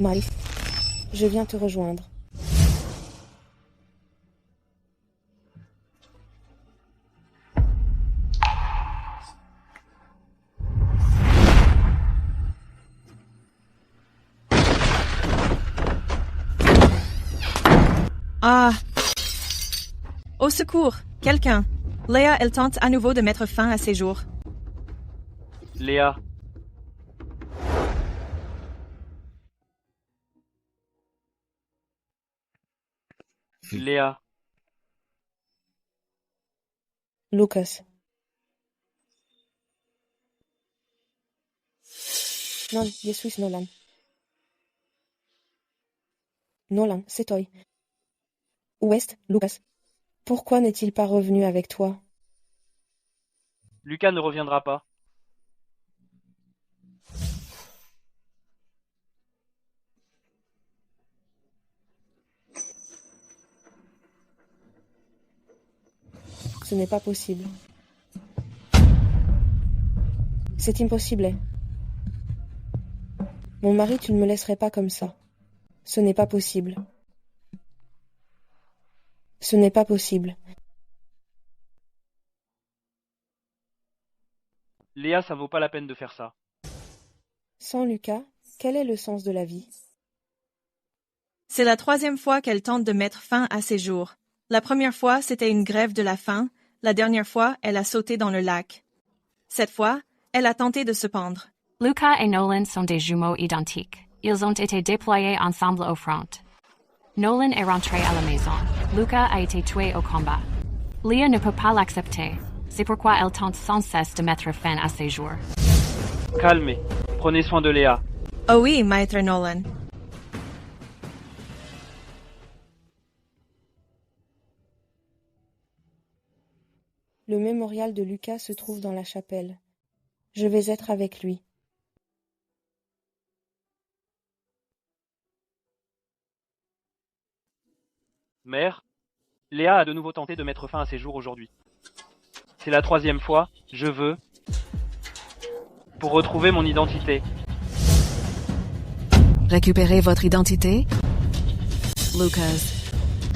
Marie, je viens te rejoindre. Ah! Au secours! Quelqu'un! Léa, elle tente à nouveau de mettre fin à ses jours. Léa. Léa. Lucas. Non, je suis Nolan. Nolan, c'est toi. Où est Lucas? Pourquoi n'est-il pas revenu avec toi? Lucas ne reviendra pas. Ce n'est pas possible. C'est impossible. Mon mari, tu ne me laisserais pas comme ça. Ce n'est pas possible. Ce n'est pas possible. Léa, ça vaut pas la peine de faire ça. Sans Lucas, quel est le sens de la vie? C'est la troisième fois qu'elle tente de mettre fin à ses jours. La première fois, c'était une grève de la faim. La dernière fois, elle a sauté dans le lac. Cette fois, elle a tenté de se pendre. Lucas et Nolan sont des jumeaux identiques. Ils ont été déployés ensemble au front. Nolan est rentré à la maison. Lucas a été tué au combat. Léa ne peut pas l'accepter. C'est pourquoi elle tente sans cesse de mettre fin à ses jours. Calmez. Prenez soin de Léa. Oh oui, maître Nolan. Le mémorial de Lucas se trouve dans la chapelle. Je vais être avec lui. Mère, Léa a de nouveau tenté de mettre fin à ses jours aujourd'hui. C'est la troisième fois, je veux, pour retrouver mon identité. Récupérer votre identité? Lucas,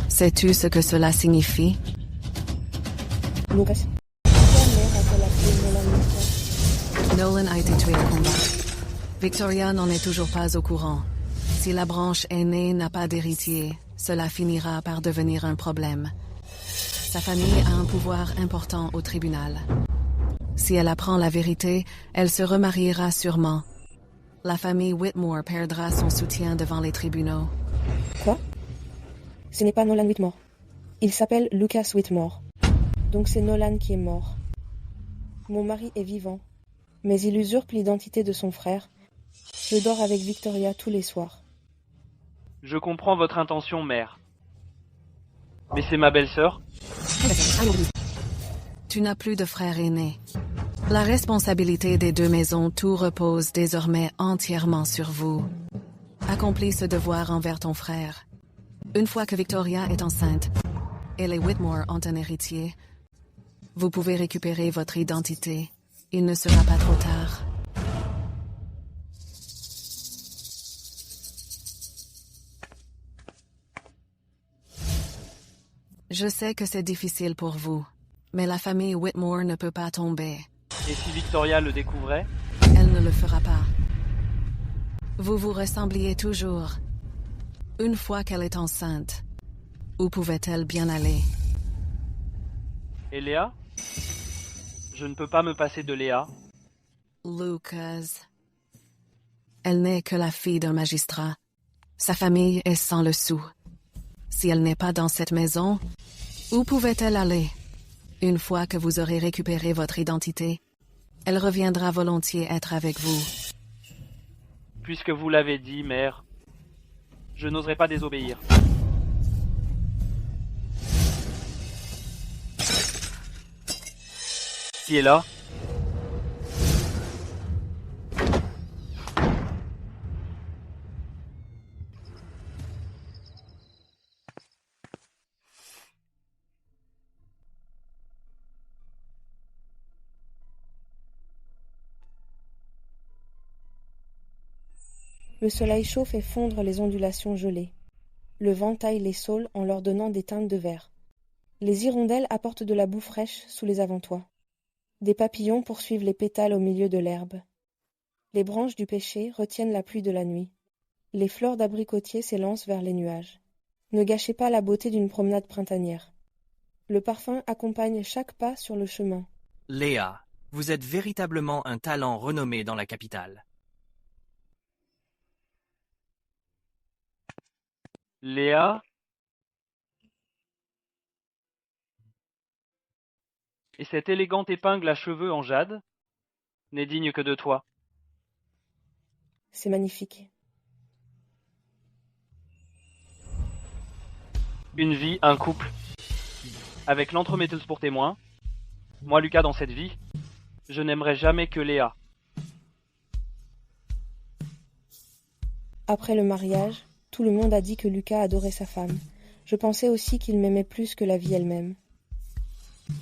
sais-tu ce que cela signifie? Lucas. Pourquoi mère a-t-elle appelé Nolan Lucas? Nolan a été tué au combat. Victoria n'en est toujours pas au courant. Si la branche aînée n'a pas d'héritier, cela finira par devenir un problème. Sa famille a un pouvoir important au tribunal. Si elle apprend la vérité, elle se remariera sûrement. La famille Whitmore perdra son soutien devant les tribunaux. Quoi? Ce n'est pas Nolan Whitmore. Il s'appelle Lucas Whitmore. Donc c'est Nolan qui est mort. Mon mari est vivant, mais il usurpe l'identité de son frère. Je dors avec Victoria tous les soirs. Je comprends votre intention, mère. Mais c'est ma belle-sœur. Tu n'as plus de frère aîné. La responsabilité des deux maisons, tout repose désormais entièrement sur vous. Accomplis ce devoir envers ton frère. Une fois que Victoria est enceinte et les Whitmore ont un héritier, vous pouvez récupérer votre identité. Il ne sera pas trop tard. Je sais que c'est difficile pour vous, mais la famille Whitmore ne peut pas tomber. Et si Victoria le découvrait? Elle ne le fera pas. Vous vous ressembliez toujours. Une fois qu'elle est enceinte, où pouvait-elle bien aller? Et Léa? Je ne peux pas me passer de Léa. Lucas. Elle n'est que la fille d'un magistrat. Sa famille est sans le sou. Si elle n'est pas dans cette maison, où pouvait-elle aller? Une fois que vous aurez récupéré votre identité, elle reviendra volontiers être avec vous. Puisque vous l'avez dit, mère, je n'oserais pas désobéir. Qui est là? Le soleil chaud fait fondre les ondulations gelées. Le vent taille les saules en leur donnant des teintes de vert. Les hirondelles apportent de la boue fraîche sous les avant-toits. Des papillons poursuivent les pétales au milieu de l'herbe. Les branches du pêcher retiennent la pluie de la nuit. Les fleurs d'abricotier s'élancent vers les nuages. Ne gâchez pas la beauté d'une promenade printanière. Le parfum accompagne chaque pas sur le chemin. Léa, vous êtes véritablement un talent renommé dans la capitale. Léa? Et cette élégante épingle à cheveux en jade n'est digne que de toi. C'est magnifique. Une vie, un couple. Avec l'entremetteuse pour témoin, moi Lucas dans cette vie, je n'aimerais jamais que Léa. Après le mariage, tout le monde a dit que Lucas adorait sa femme. Je pensais aussi qu'il m'aimait plus que la vie elle-même.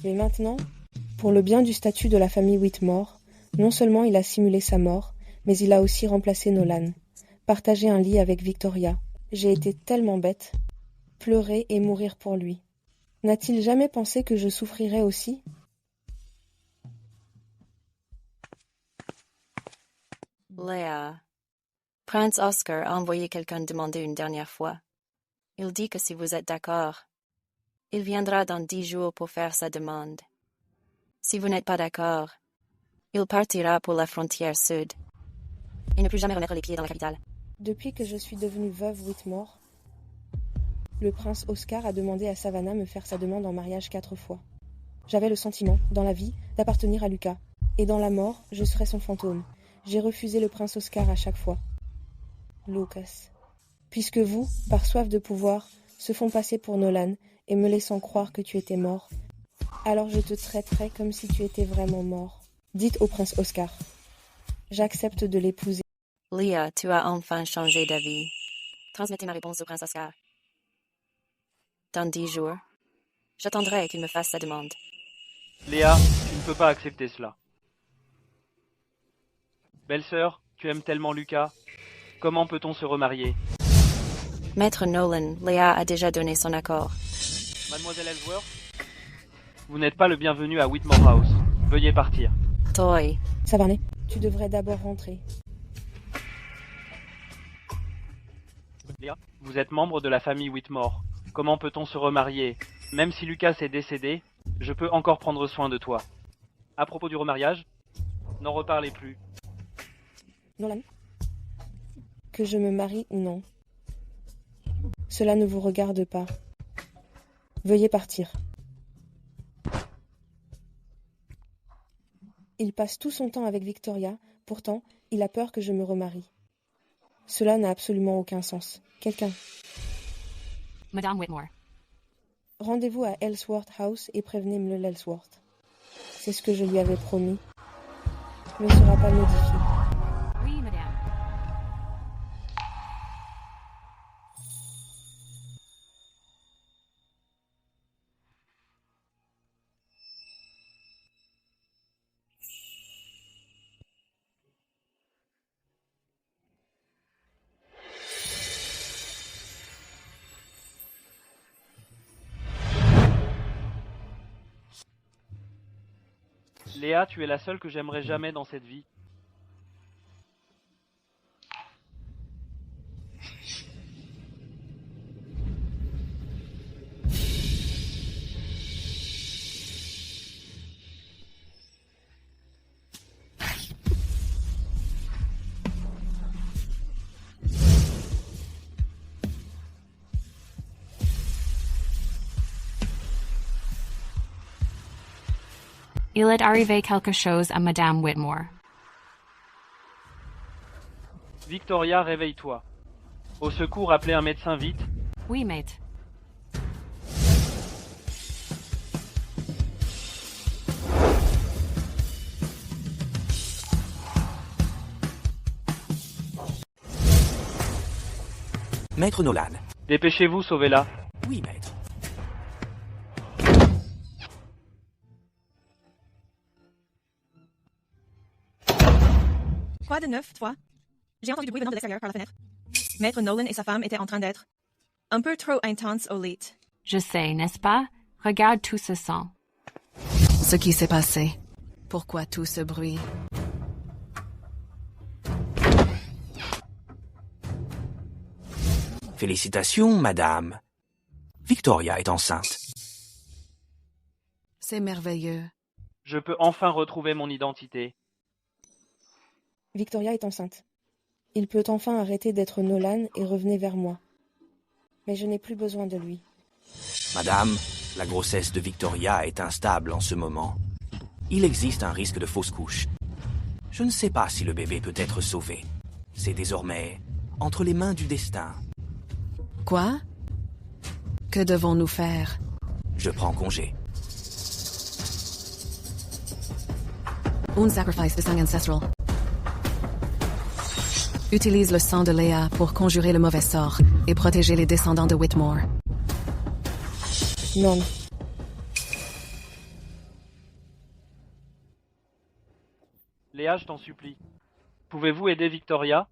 Mais maintenant, pour le bien du statut de la famille Whitmore, non seulement il a simulé sa mort, mais il a aussi remplacé Nolan, partagé un lit avec Victoria. J'ai été tellement bête. Pleurer et mourir pour lui. N'a-t-il jamais pensé que je souffrirais aussi? Léa, Prince Oscar a envoyé quelqu'un demander une dernière fois. Il dit que si vous êtes d'accord, il viendra dans 10 jours pour faire sa demande. Si vous n'êtes pas d'accord, il partira pour la frontière sud et ne plus jamais remettre les pieds dans la capitale. Depuis que je suis devenue veuve Whitmore, le prince Oscar a demandé à Savannah me faire sa demande en mariage 4 fois. J'avais le sentiment, dans la vie, d'appartenir à Lucas, et dans la mort, je serais son fantôme. J'ai refusé le prince Oscar à chaque fois. Lucas. Puisque vous, par soif de pouvoir, se font passer pour Nolan et me laissant croire que tu étais mort, alors je te traiterai comme si tu étais vraiment mort. Dites au prince Oscar. J'accepte de l'épouser. Léa, tu as enfin changé d'avis. Transmettez ma réponse au prince Oscar. Dans 10 jours, j'attendrai qu'il me fasse sa demande. Léa, tu ne peux pas accepter cela. Belle-sœur, tu aimes tellement Lucas. Comment peut-on se remarier? Maître Nolan, Léa a déjà donné son accord. Mademoiselle Ellsworth, vous n'êtes pas le bienvenu à Whitmore House. Veuillez partir. Toy, Savannah, tu devrais d'abord rentrer. Léa, vous êtes membre de la famille Whitmore. Comment peut-on se remarier? Même si Lucas est décédé, je peux encore prendre soin de toi. À propos du remariage, n'en reparlez plus. Nolan? Que je me marie, non. Cela ne vous regarde pas. Veuillez partir. Il passe tout son temps avec Victoria, pourtant, il a peur que je me remarie. Cela n'a absolument aucun sens. Quelqu'un. Madame Whitmore. Rendez-vous à Ellsworth House et prévenez Mlle Ellsworth. C'est ce que je lui avais promis. Ne sera pas modifié. Oui, madame. Léa, tu es la seule que j'aimerais jamais dans cette vie. Il est arrivé quelque chose à Madame Whitmore. Victoria, réveille-toi. Au secours, appelez un médecin vite. Oui, maître. Maître Nolan. Dépêchez-vous, sauvez-la. Oui, maître. Quoi de neuf, toi? J'ai entendu du bruit venant de l'extérieur par la fenêtre. Maître Nolan et sa femme étaient en train d'être un peu trop intenses au lit. Je sais, n'est-ce pas? Regarde tout ce sang. Ce qui s'est passé. Pourquoi tout ce bruit? Félicitations, madame. Victoria est enceinte. C'est merveilleux. Je peux enfin retrouver mon identité. Victoria est enceinte. Il peut enfin arrêter d'être Nolan et revenir vers moi. Mais je n'ai plus besoin de lui. Madame, la grossesse de Victoria est instable en ce moment. Il existe un risque de fausse couche. Je ne sais pas si le bébé peut être sauvé. C'est désormais entre les mains du destin. Quoi? Que devons-nous faire? Je prends congé. Un sacrifice de sang ancestral. Utilise le sang de Léa pour conjurer le mauvais sort et protéger les descendants de Whitmore. Non. Léa, je t'en supplie. Pouvez-vous aider Victoria?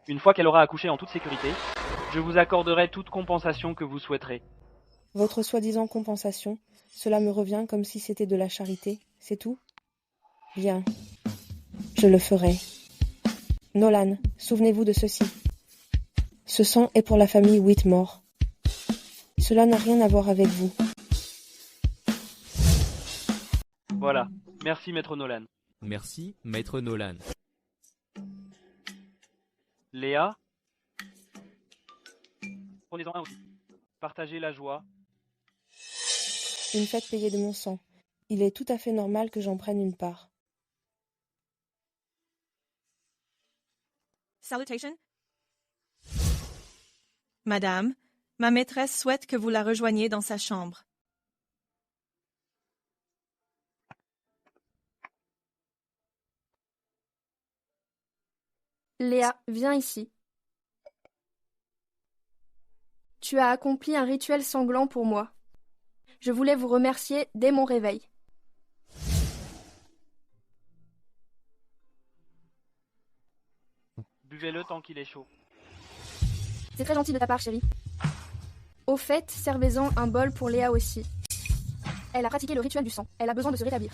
Une fois qu'elle aura accouché en toute sécurité, je vous accorderai toute compensation que vous souhaiterez. Votre soi-disant compensation, cela me revient comme si c'était de la charité, c'est tout? Bien. Je le ferai. Nolan, souvenez-vous de ceci. Ce sang est pour la famille Whitmore. Cela n'a rien à voir avec vous. Voilà. Merci, Maître Nolan. Merci, Maître Nolan. Léa? Prenez-en un aussi. Partagez la joie. Une fête payée de mon sang. Il est tout à fait normal que j'en prenne une part. Salutation. Madame, ma maîtresse souhaite que vous la rejoigniez dans sa chambre. Léa, viens ici. Tu as accompli un rituel sanglant pour moi. Je voulais vous remercier dès mon réveil. Buvez-le tant qu'il est chaud. C'est très gentil de ta part, chérie. Au fait, servez-en un bol pour Léa aussi. Elle a pratiqué le rituel du sang. Elle a besoin de se rétablir.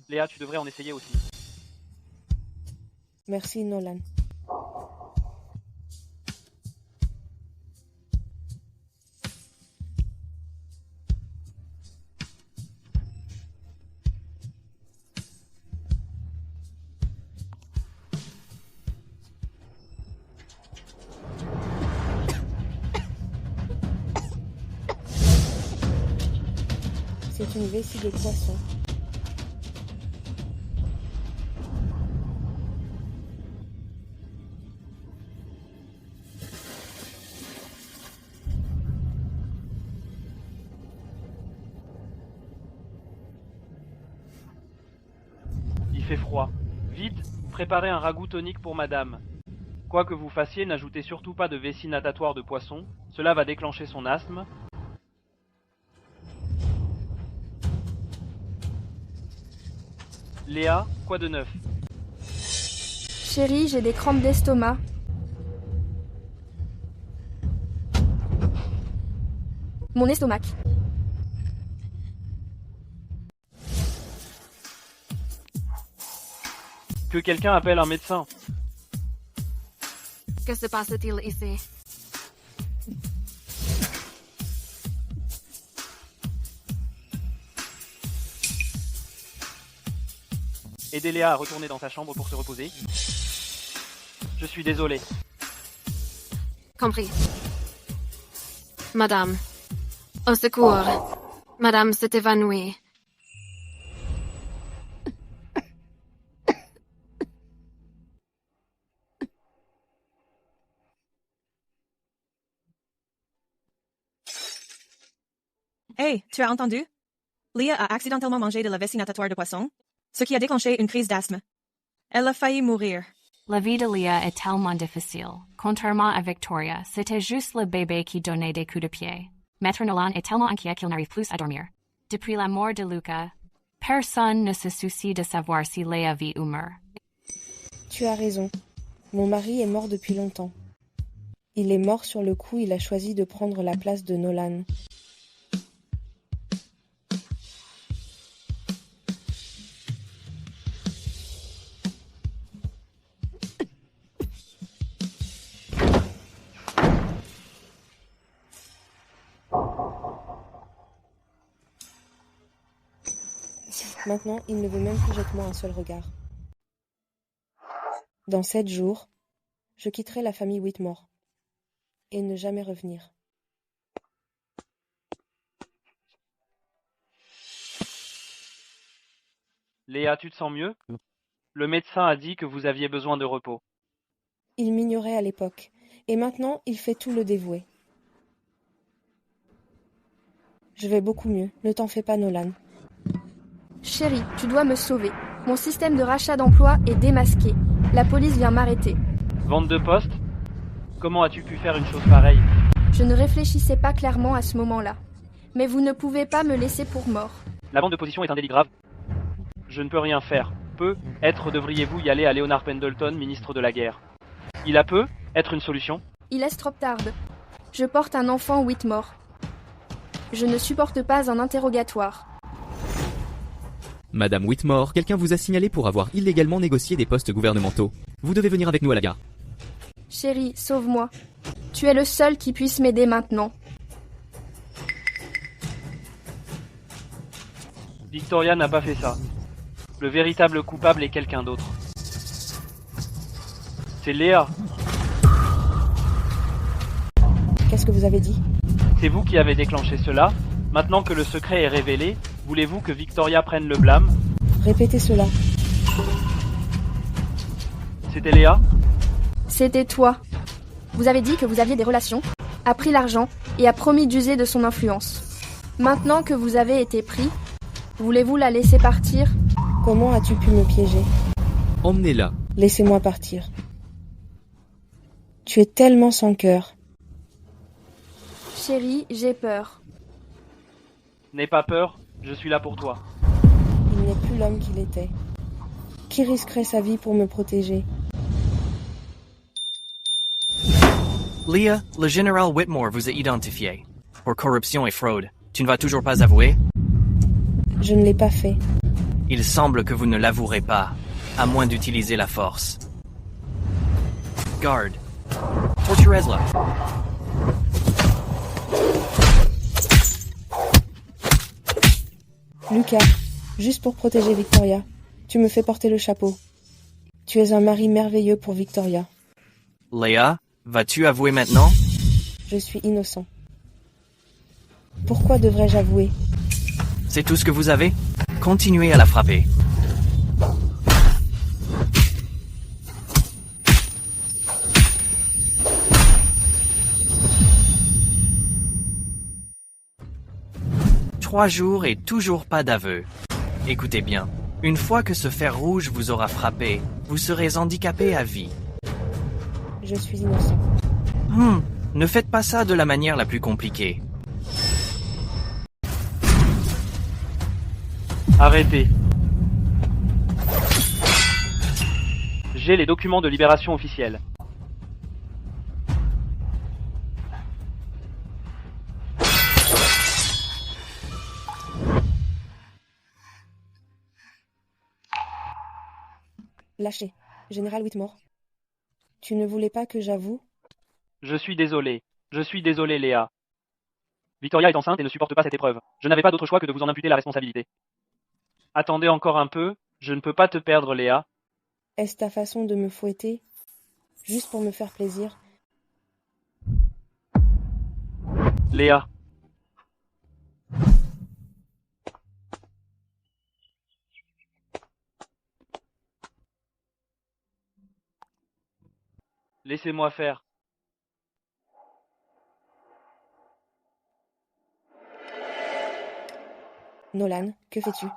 Léa, tu devrais en essayer aussi. Merci, Nolan. C'est une vessie de poisson. Il fait froid. Vite, préparez un ragoût tonique pour madame. Quoi que vous fassiez, n'ajoutez surtout pas de vessie natatoire de poisson. Cela va déclencher son asthme. Léa, quoi de neuf? Chérie, j'ai des crampes d'estomac. Mon estomac. Que quelqu'un appelle un médecin. Que se passe-t-il ici? Aidez Léa à retourner dans sa chambre pour se reposer. Je suis désolé. Compris. Madame. Au secours. Madame s'est évanouie. Hey, tu as entendu? Léa a accidentellement mangé de la vessie natatoire de poisson, ce qui a déclenché une crise d'asthme. Elle a failli mourir. La vie de Léa est tellement difficile. Contrairement à Victoria, c'était juste le bébé qui donnait des coups de pied. Maître Nolan est tellement inquiet qu'il n'arrive plus à dormir. Depuis la mort de Luca, Personne ne se soucie de savoir si Léa vit ou meurt. Tu as raison. Mon mari est mort depuis longtemps. Il est mort sur le coup, il a choisi de prendre la place de Nolan. Maintenant, il ne veut même plus jeter moi un seul regard. Dans 7 jours, je quitterai la famille Whitmore et ne jamais revenir. Léa, tu te sens mieux? Le médecin a dit que vous aviez besoin de repos. Il m'ignorait à l'époque, et maintenant il fait tout le dévoué. Je vais beaucoup mieux, ne t'en fais pas, Nolan. Chérie, tu dois me sauver. Mon système de rachat d'emploi est démasqué. La police vient m'arrêter. Vente de poste? Comment as-tu pu faire une chose pareille? Je ne réfléchissais pas clairement à ce moment-là. Mais vous ne pouvez pas me laisser pour mort. La vente de position est un délit grave. Je ne peux rien faire. Peut-être devriez-vous y aller à Leonard Pendleton, ministre de la guerre. Il a peut être une solution? Il est trop tard. Je porte un enfant Whitmore. Je ne supporte pas un interrogatoire. Madame Whitmore, quelqu'un vous a signalé pour avoir illégalement négocié des postes gouvernementaux. Vous devez venir avec nous à la gare. Chérie, sauve-moi. Tu es le seul qui puisse m'aider maintenant. Victoria n'a pas fait ça. Le véritable coupable est quelqu'un d'autre. C'est Léa. Qu'est-ce que vous avez dit? C'est vous qui avez déclenché cela. Maintenant que le secret est révélé, voulez-vous que Victoria prenne le blâme? Répétez cela. C'était Léa? C'était toi. Vous avez dit que vous aviez des relations, a pris l'argent et a promis d'user de son influence. Maintenant que vous avez été pris, voulez-vous la laisser partir? Comment as-tu pu me piéger? Emmenez-la. Laissez-moi partir. Tu es tellement sans cœur. Chérie, j'ai peur. N'aie pas peur, je suis là pour toi. Il n'est plus l'homme qu'il était. Qui risquerait sa vie pour me protéger? Leah, le général Whitmore vous a identifié. Pour corruption et fraude. Tu ne vas toujours pas avouer? Je ne l'ai pas fait. Il semble que vous ne l'avouerez pas, à moins d'utiliser la force. Garde. Torturez-la. Lucas, juste pour protéger Victoria, tu me fais porter le chapeau. Tu es un mari merveilleux pour Victoria. Léa, vas-tu avouer maintenant? Je suis innocent. Pourquoi devrais-je avouer? C'est tout ce que vous avez? Continuez à la frapper. Trois jours et toujours pas d'aveu. Écoutez bien, une fois que ce fer rouge vous aura frappé, vous serez handicapé à vie. Je suis innocent. Ne faites pas ça de la manière la plus compliquée. Arrêtez. J'ai les documents de libération officielle. Lâchez, Général Whitmore. Tu ne voulais pas que j'avoue? Je suis désolé, Léa. Victoria est enceinte et ne supporte pas cette épreuve. Je n'avais pas d'autre choix que de vous en imputer la responsabilité. Attendez encore un peu, je ne peux pas te perdre, Léa. Est-ce ta façon de me fouetter? Juste pour me faire plaisir? Léa. Laissez-moi faire. Nolan, que fais-tu?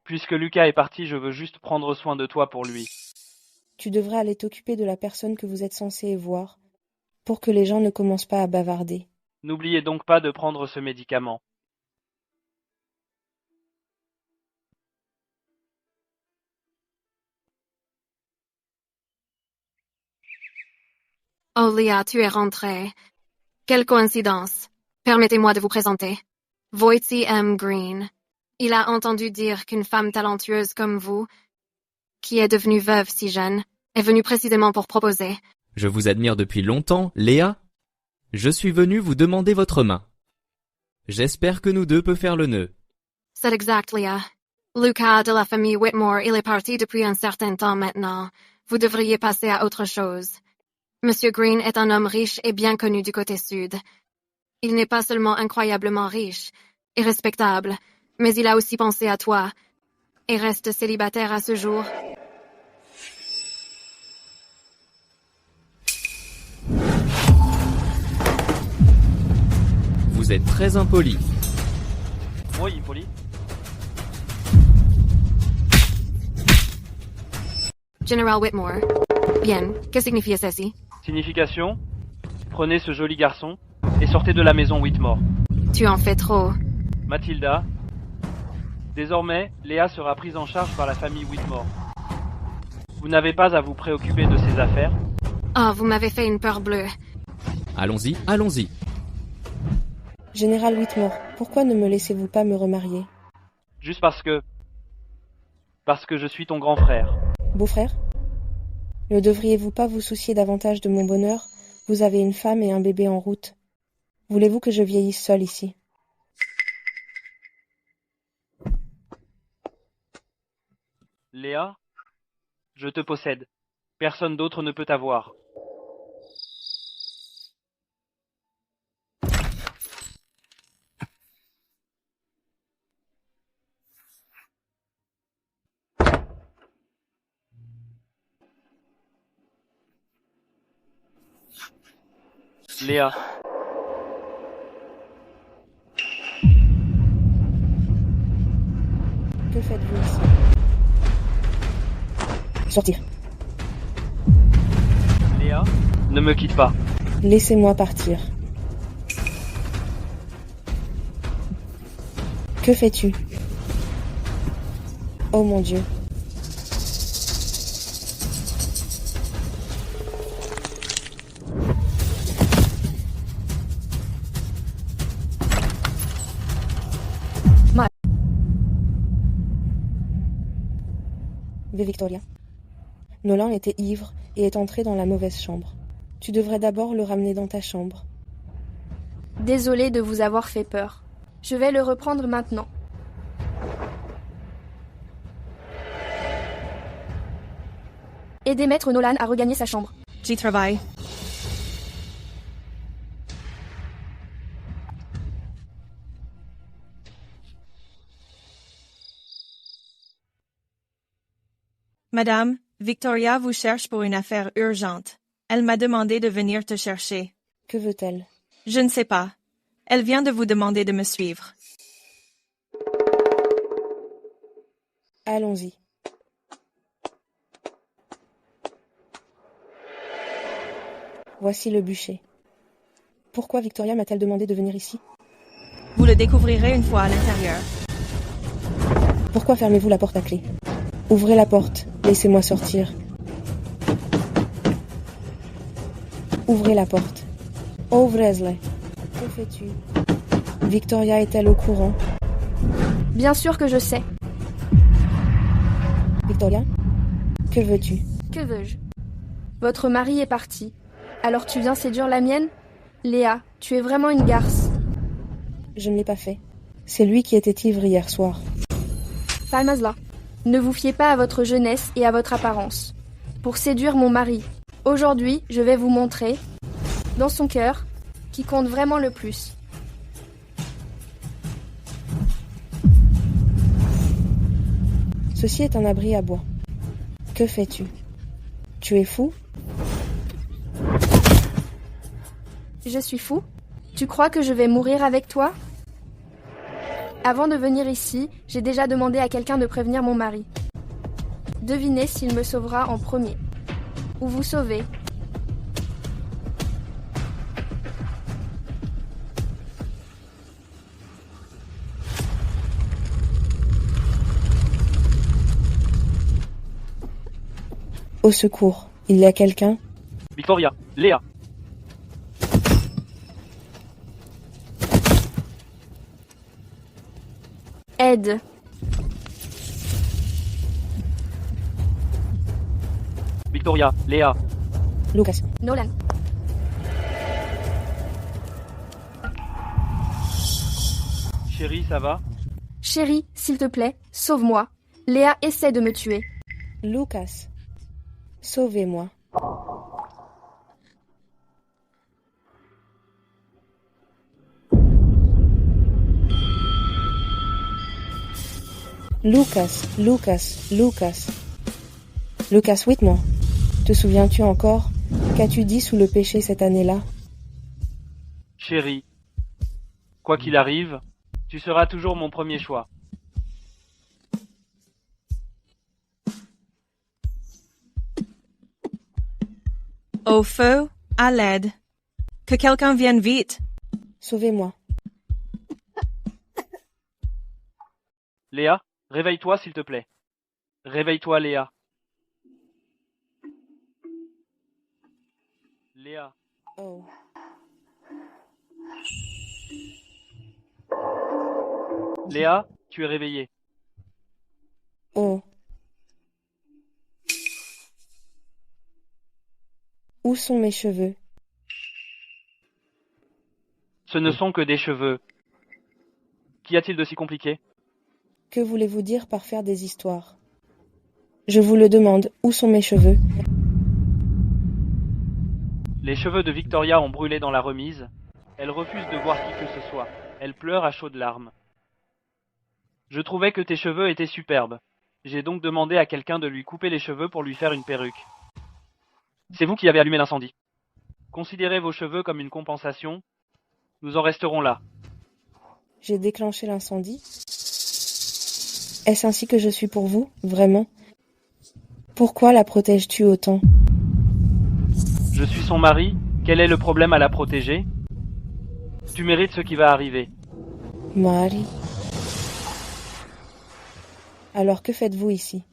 Puisque Lucas est parti, je veux juste prendre soin de toi pour lui. Tu devrais aller t'occuper de la personne que vous êtes censé voir, pour que les gens ne commencent pas à bavarder. N'oubliez donc pas de prendre ce médicament. Oh Léa, tu es rentrée. Quelle coïncidence. Permettez-moi de vous présenter. Wojciech M. Green. Il a entendu dire qu'une femme talentueuse comme vous, qui est devenue veuve si jeune, est venue précisément pour proposer. Je vous admire depuis longtemps, Léa. Je suis venu vous demander votre main. J'espère que nous deux peut faire le nœud. C'est exact, Léa. Lucas de la famille Whitmore, il est parti depuis un certain temps maintenant. Vous devriez passer à autre chose. Monsieur Green est un homme riche et bien connu du côté sud. Il n'est pas seulement incroyablement riche et respectable, mais il a aussi pensé à toi et reste célibataire à ce jour. Vous êtes très impoli. Oui, impoli. General Whitmore. Bien, que signifie ceci? Signification: prenez ce joli garçon et sortez de la maison Whitmore. Tu en fais trop. Mathilda, désormais, Léa sera prise en charge par la famille Whitmore. Vous n'avez pas à vous préoccuper de ses affaires. Oh, vous m'avez fait une peur bleue. Allons-y, allons-y. Général Whitmore, pourquoi ne me laissez-vous pas me remarier? Juste parce que je suis ton grand frère. Beau-frère? Ne devriez-vous pas vous soucier davantage de mon bonheur? Vous avez une femme et un bébé en route. Voulez-vous que je vieillisse seule ici? Léa, je te possède. Personne d'autre ne peut t'avoir. Léa. Que faites-vous ici? Sortir. Léa, ne me quitte pas. Laissez-moi partir. Que fais-tu? Oh mon Dieu. Victoria. Nolan était ivre et est entré dans la mauvaise chambre. Tu devrais d'abord le ramener dans ta chambre. Désolée de vous avoir fait peur. Je vais le reprendre maintenant. Aidez Maître Nolan à regagner sa chambre. J'y travaille. Madame, Victoria vous cherche pour une affaire urgente. Elle m'a demandé de venir te chercher. Que veut-elle? Je ne sais pas. Elle vient de vous demander de me suivre. Allons-y. Voici le bûcher. Pourquoi Victoria m'a-t-elle demandé de venir ici? Vous le découvrirez une fois à l'intérieur. Pourquoi fermez-vous la porte à clé? Ouvrez la porte, laissez-moi sortir. Ouvrez la porte. Ouvrez-la. Que fais-tu? Victoria est-elle au courant? Bien sûr que je sais. Victoria? Que veux-tu? Que veux-je? Votre mari est parti. Alors tu viens séduire la mienne? Léa, tu es vraiment une garce. Je ne l'ai pas fait. C'est lui qui était ivre hier soir. Falmazla, ne vous fiez pas à votre jeunesse et à votre apparence. Pour séduire mon mari, aujourd'hui, je vais vous montrer, dans son cœur, qui compte vraiment le plus. Ceci est un abri à bois. Que fais-tu? Tu es fou? Je suis fou? Tu crois que je vais mourir avec toi? Avant de venir ici, j'ai déjà demandé à quelqu'un de prévenir mon mari. Devinez s'il me sauvera en premier. Ou vous sauvez. Au secours, il y a quelqu'un? Victoria, Léa, l'aide. Victoria, Léa, Lucas, Nolan. chérie, ça va? Chérie, s'il te plaît, sauve-moi. Léa essaie de me tuer. Lucas, sauvez-moi. Lucas. Lucas Whitmore, te souviens-tu encore? Qu'as-tu dit sous le péché cette année-là? Chérie, quoi qu'il arrive, tu seras toujours mon premier choix. Au feu, à l'aide. Que quelqu'un vienne vite. Sauvez-moi. Léa, réveille-toi s'il te plaît. Réveille-toi, Léa. Léa. Oh. Léa, tu es réveillée. Oh. Où sont mes cheveux? Ce ne sont que des cheveux. Qu'y a-t-il de si compliqué? Que voulez-vous dire par faire des histoires? Je vous le demande, où sont mes cheveux? Les cheveux de Victoria ont brûlé dans la remise. Elle refuse de voir qui que ce soit. Elle pleure à chaudes larmes. Je trouvais que tes cheveux étaient superbes. J'ai donc demandé à quelqu'un de lui couper les cheveux pour lui faire une perruque. C'est vous qui avez allumé l'incendie. Considérez vos cheveux comme une compensation. Nous en resterons là. J'ai déclenché l'incendie? Est-ce ainsi que je suis pour vous, vraiment? Pourquoi la protèges-tu autant? Je suis son mari. Quel est le problème à la protéger? Tu mérites ce qui va arriver. Mari. Alors que faites-vous ici?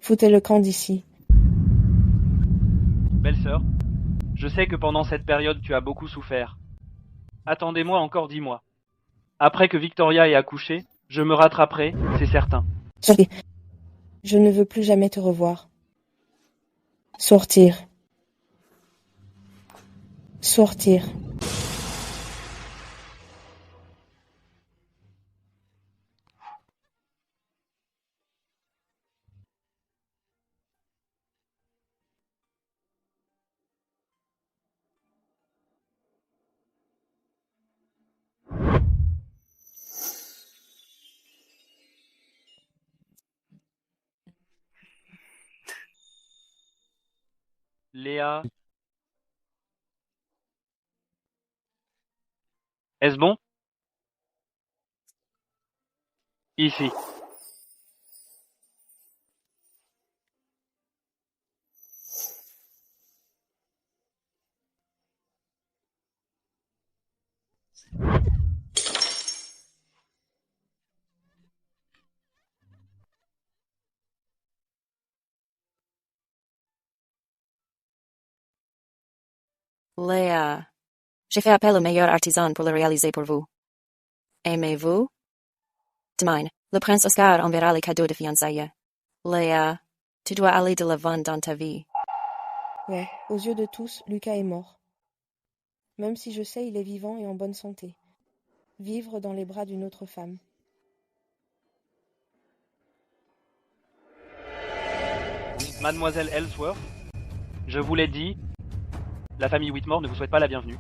Foutez le camp d'ici. Belle-sœur, je sais que pendant cette période tu as beaucoup souffert. Attendez-moi encore 10 mois. Après que Victoria ait accouché, je me rattraperai, c'est certain. Je ne veux plus jamais te revoir. Sortir. Sortir. Léa. Est-ce bon? Ici. Léa, j'ai fait appel au meilleur artisan pour le réaliser pour vous. Aimez-vous? Demain, le prince Oscar enverra les cadeaux de fiançailles. Léa, tu dois aller de l'avant dans ta vie. Ouais, aux yeux de tous, Lucas est mort. Même si je sais, il est vivant et en bonne santé. Vivre dans les bras d'une autre femme. Mademoiselle Ellsworth, je vous l'ai dit, la famille Whitmore ne vous souhaite pas la bienvenue.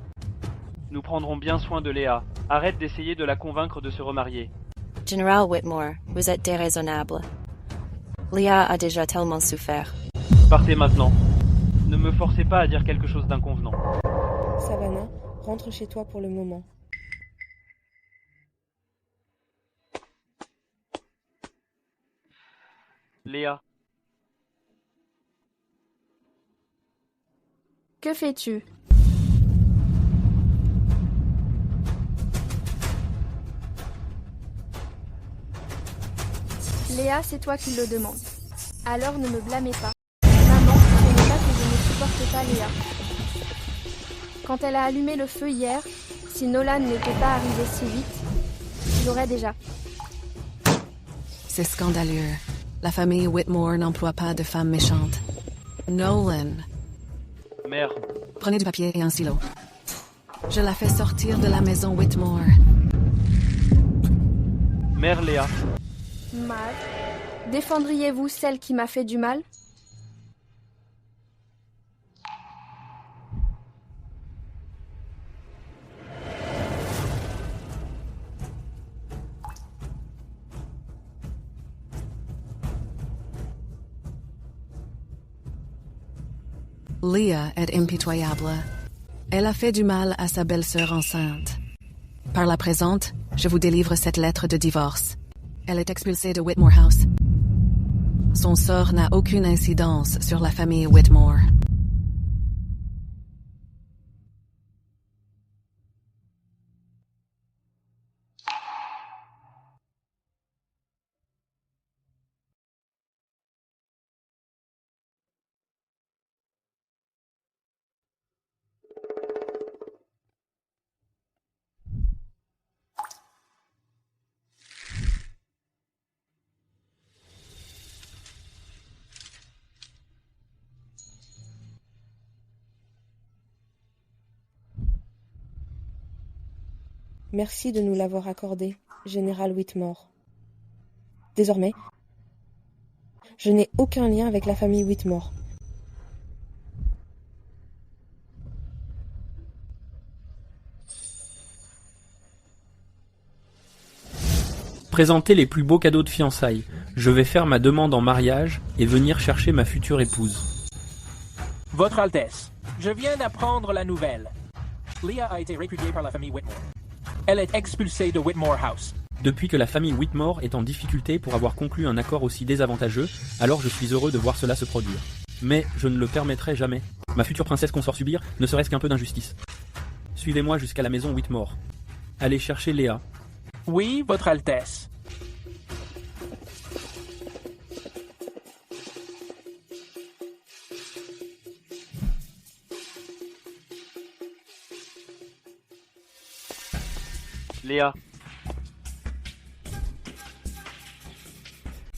Nous prendrons bien soin de Léa. Arrête d'essayer de la convaincre de se remarier. Général Whitmore, vous êtes déraisonnable. Léa a déjà tellement souffert. Partez maintenant. Ne me forcez pas à dire quelque chose d'inconvenant. Savannah, rentre chez toi pour le moment. Léa. Que fais-tu? Léa, c'est toi qui le demandes. Alors ne me blâmez pas. Maman, ce n'est pas que je ne supporte pas Léa. Quand elle a allumé le feu hier, si Nolan n'était pas arrivé si vite, Je l'aurai déjà. C'est scandaleux. La famille Whitmore n'emploie pas de femmes méchantes. Nolan, Mère, prenez du papier et un stylo. Je la fais sortir de la maison Whitmore. Mère Léa, Mal. Défendriez-vous celle qui m'a fait du mal? Leah est impitoyable. Elle a fait du mal à sa belle-sœur enceinte. Par la présente, je vous délivre cette lettre de divorce. Elle est expulsée de Whitmore House. Son sort n'a aucune incidence sur la famille Whitmore. Merci de nous l'avoir accordé, Général Whitmore. Désormais, je n'ai aucun lien avec la famille Whitmore. Présentez les plus beaux cadeaux de fiançailles. Je vais faire ma demande en mariage et venir chercher ma future épouse. Votre Altesse, je viens d'apprendre la nouvelle. Leah a été répudiée par la famille Whitmore. Elle est expulsée de Whitmore House. Depuis que la famille Whitmore est en difficulté pour avoir conclu un accord aussi désavantageux, alors je suis heureux de voir cela se produire. Mais je ne le permettrai jamais. Ma future princesse consort subir ne serait-ce qu'un peu d'injustice. Suivez-moi jusqu'à la maison Whitmore. Allez chercher Léa. Oui, Votre Altesse. Léa,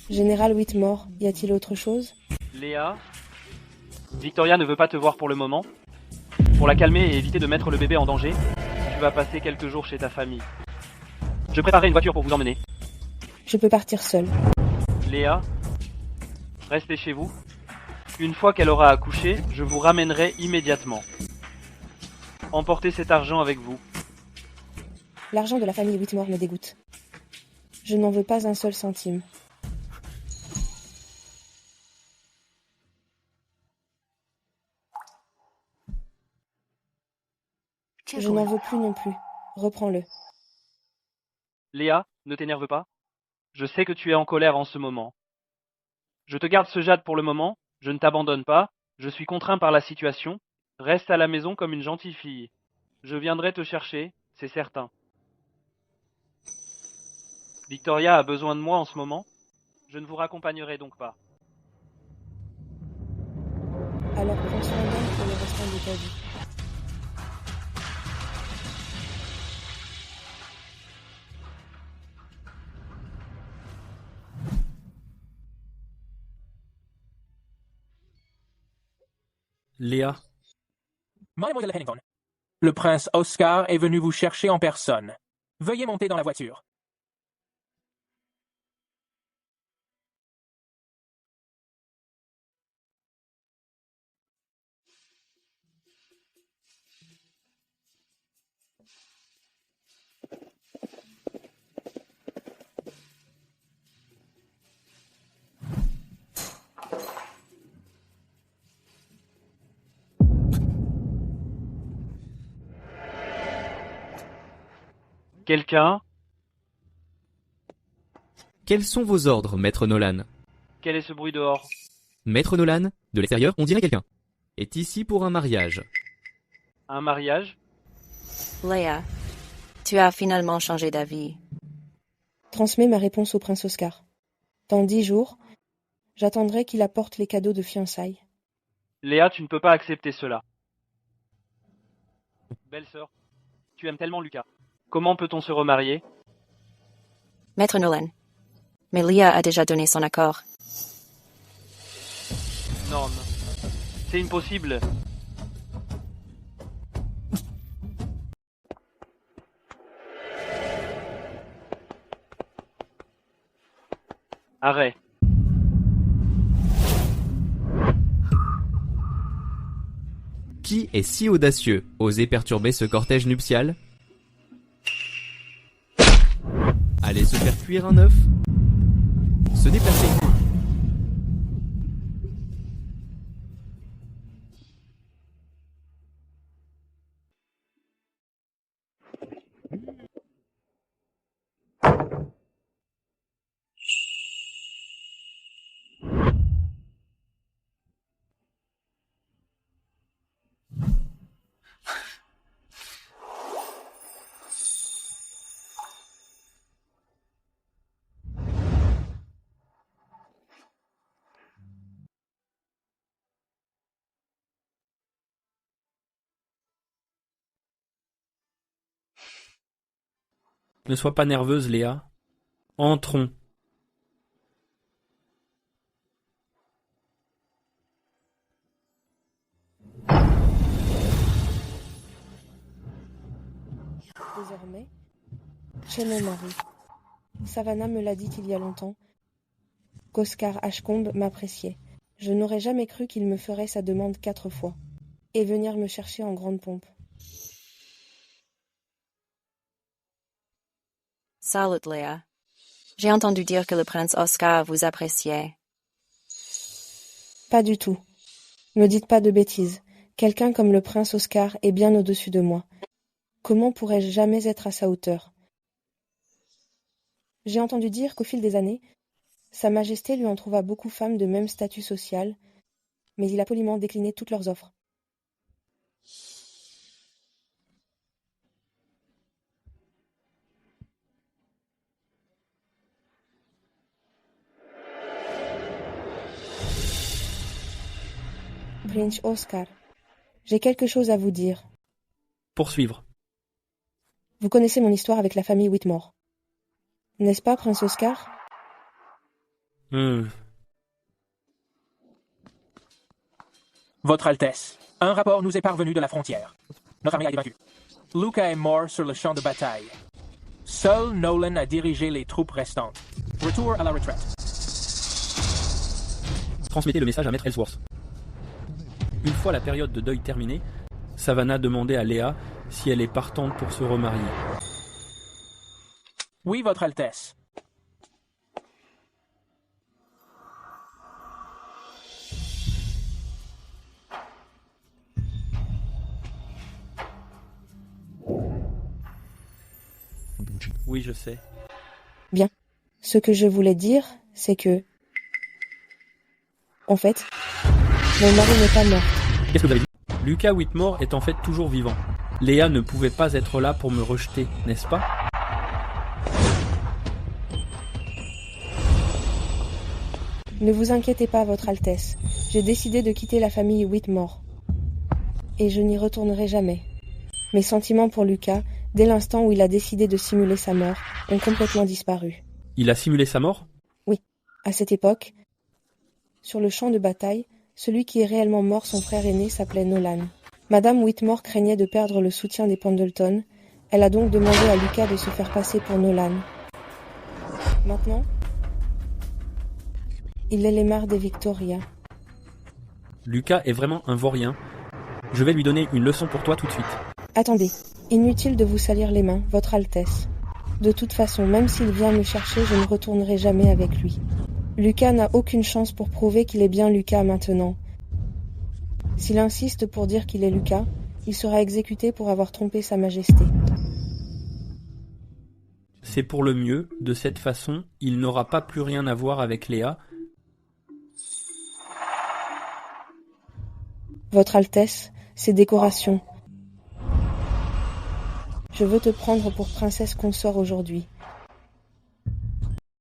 Général Whitmore, y a-t-il autre chose? Léa, Victoria ne veut pas te voir pour le moment. Pour la calmer et éviter de mettre le bébé en danger, tu vas passer quelques jours chez ta famille. Je préparerai une voiture pour vous emmener. Je peux partir seule. Léa, restez chez vous. Une fois qu'elle aura accouché, je vous ramènerai immédiatement. Emportez cet argent avec vous. L'argent de la famille Whitmore me dégoûte. Je n'en veux pas un seul centime. Je n'en veux plus non plus. Reprends-le. Léa, ne t'énerve pas. Je sais que tu es en colère en ce moment. Je te garde ce jade pour le moment, je ne t'abandonne pas, je suis contraint par la situation. Reste à la maison comme une gentille fille. Je viendrai te chercher, c'est certain. Victoria a besoin de moi en ce moment. Je ne vous raccompagnerai donc pas. Alors prends soin d'elle pour le restant de ta vie. Léa. Mademoiselle Pennington, le prince Oscar est venu vous chercher en personne. Veuillez monter dans la voiture. Quelqu'un? Quels sont vos ordres, Maître Nolan? Quel est ce bruit dehors? Maître Nolan, de l'extérieur, on dirait quelqu'un. Est ici pour un mariage. Un mariage? Léa, tu as finalement changé d'avis. Transmets ma réponse au prince Oscar. Dans 10 jours, j'attendrai qu'il apporte les cadeaux de fiançailles. Léa, tu ne peux pas accepter cela. Belle-sœur, tu aimes tellement Lucas. Comment peut-on se remarier? Maître Nolan. Mais Leah a déjà donné son accord. Non, c'est impossible. Arrêt. Qui est si audacieux, oser perturber ce cortège nuptial? Aller se faire cuire un œuf? Se déplacer. Ne sois pas nerveuse, Léa. Entrons. Désormais, chez mon mari. Savannah me l'a dit il y a longtemps, qu'Oscar Ashcombe m'appréciait. Je n'aurais jamais cru qu'il me ferait sa demande 4 fois, et venir me chercher en grande pompe. Salut, Léa. J'ai entendu dire que le prince Oscar vous appréciait. Pas du tout. Ne dites pas de bêtises. Quelqu'un comme le prince Oscar est bien au-dessus de moi. Comment pourrais-je jamais être à sa hauteur? J'ai entendu dire qu'au fil des années, Sa Majesté lui en trouva beaucoup femmes de même statut social, mais il a poliment décliné toutes leurs offres. Prince Oscar, j'ai quelque chose à vous dire. Poursuivre. Vous connaissez mon histoire avec la famille Whitmore. N'est-ce pas, Prince Oscar? Votre Altesse, un rapport nous est parvenu de la frontière. Notre armée a été vaincue. Luca est mort sur le champ de bataille. Seul Nolan a dirigé les troupes restantes. Retour à la retraite. Transmettez le message à Maître Ellsworth. Une fois la période de deuil terminée, Savannah demandait à Léa si elle est partante pour se remarier. Oui, Votre Altesse. Oui, je sais. Bien. Ce que je voulais dire, c'est que... En fait, mon mari n'est pas mort. Qu'est-ce que vous avez dit? Luca Whitmore est en fait toujours vivant. Léa ne pouvait pas être là pour me rejeter, n'est-ce pas? Ne vous inquiétez pas, Votre Altesse. J'ai décidé de quitter la famille Whitmore. Et je n'y retournerai jamais. Mes sentiments pour Luca, dès l'instant où il a décidé de simuler sa mort, ont complètement disparu. Il a simulé sa mort? Oui. À cette époque, sur le champ de bataille, celui qui est réellement mort, son frère aîné, s'appelait Nolan. Madame Whitmore craignait de perdre le soutien des Pendleton. Elle a donc demandé à Luca de se faire passer pour Nolan. Maintenant, il est l'aimard des Victoria. Luca est vraiment un vaurien. Je vais lui donner une leçon pour toi tout de suite. Attendez, inutile de vous salir les mains, Votre Altesse. De toute façon, même s'il vient me chercher, je ne retournerai jamais avec lui. Luca n'a aucune chance pour prouver qu'il est bien Luca maintenant. S'il insiste pour dire qu'il est Luca, il sera exécuté pour avoir trompé Sa Majesté. C'est pour le mieux, de cette façon, il n'aura pas plus rien à voir avec Léa. Votre Altesse, ces décorations. Je veux te prendre pour princesse consort aujourd'hui.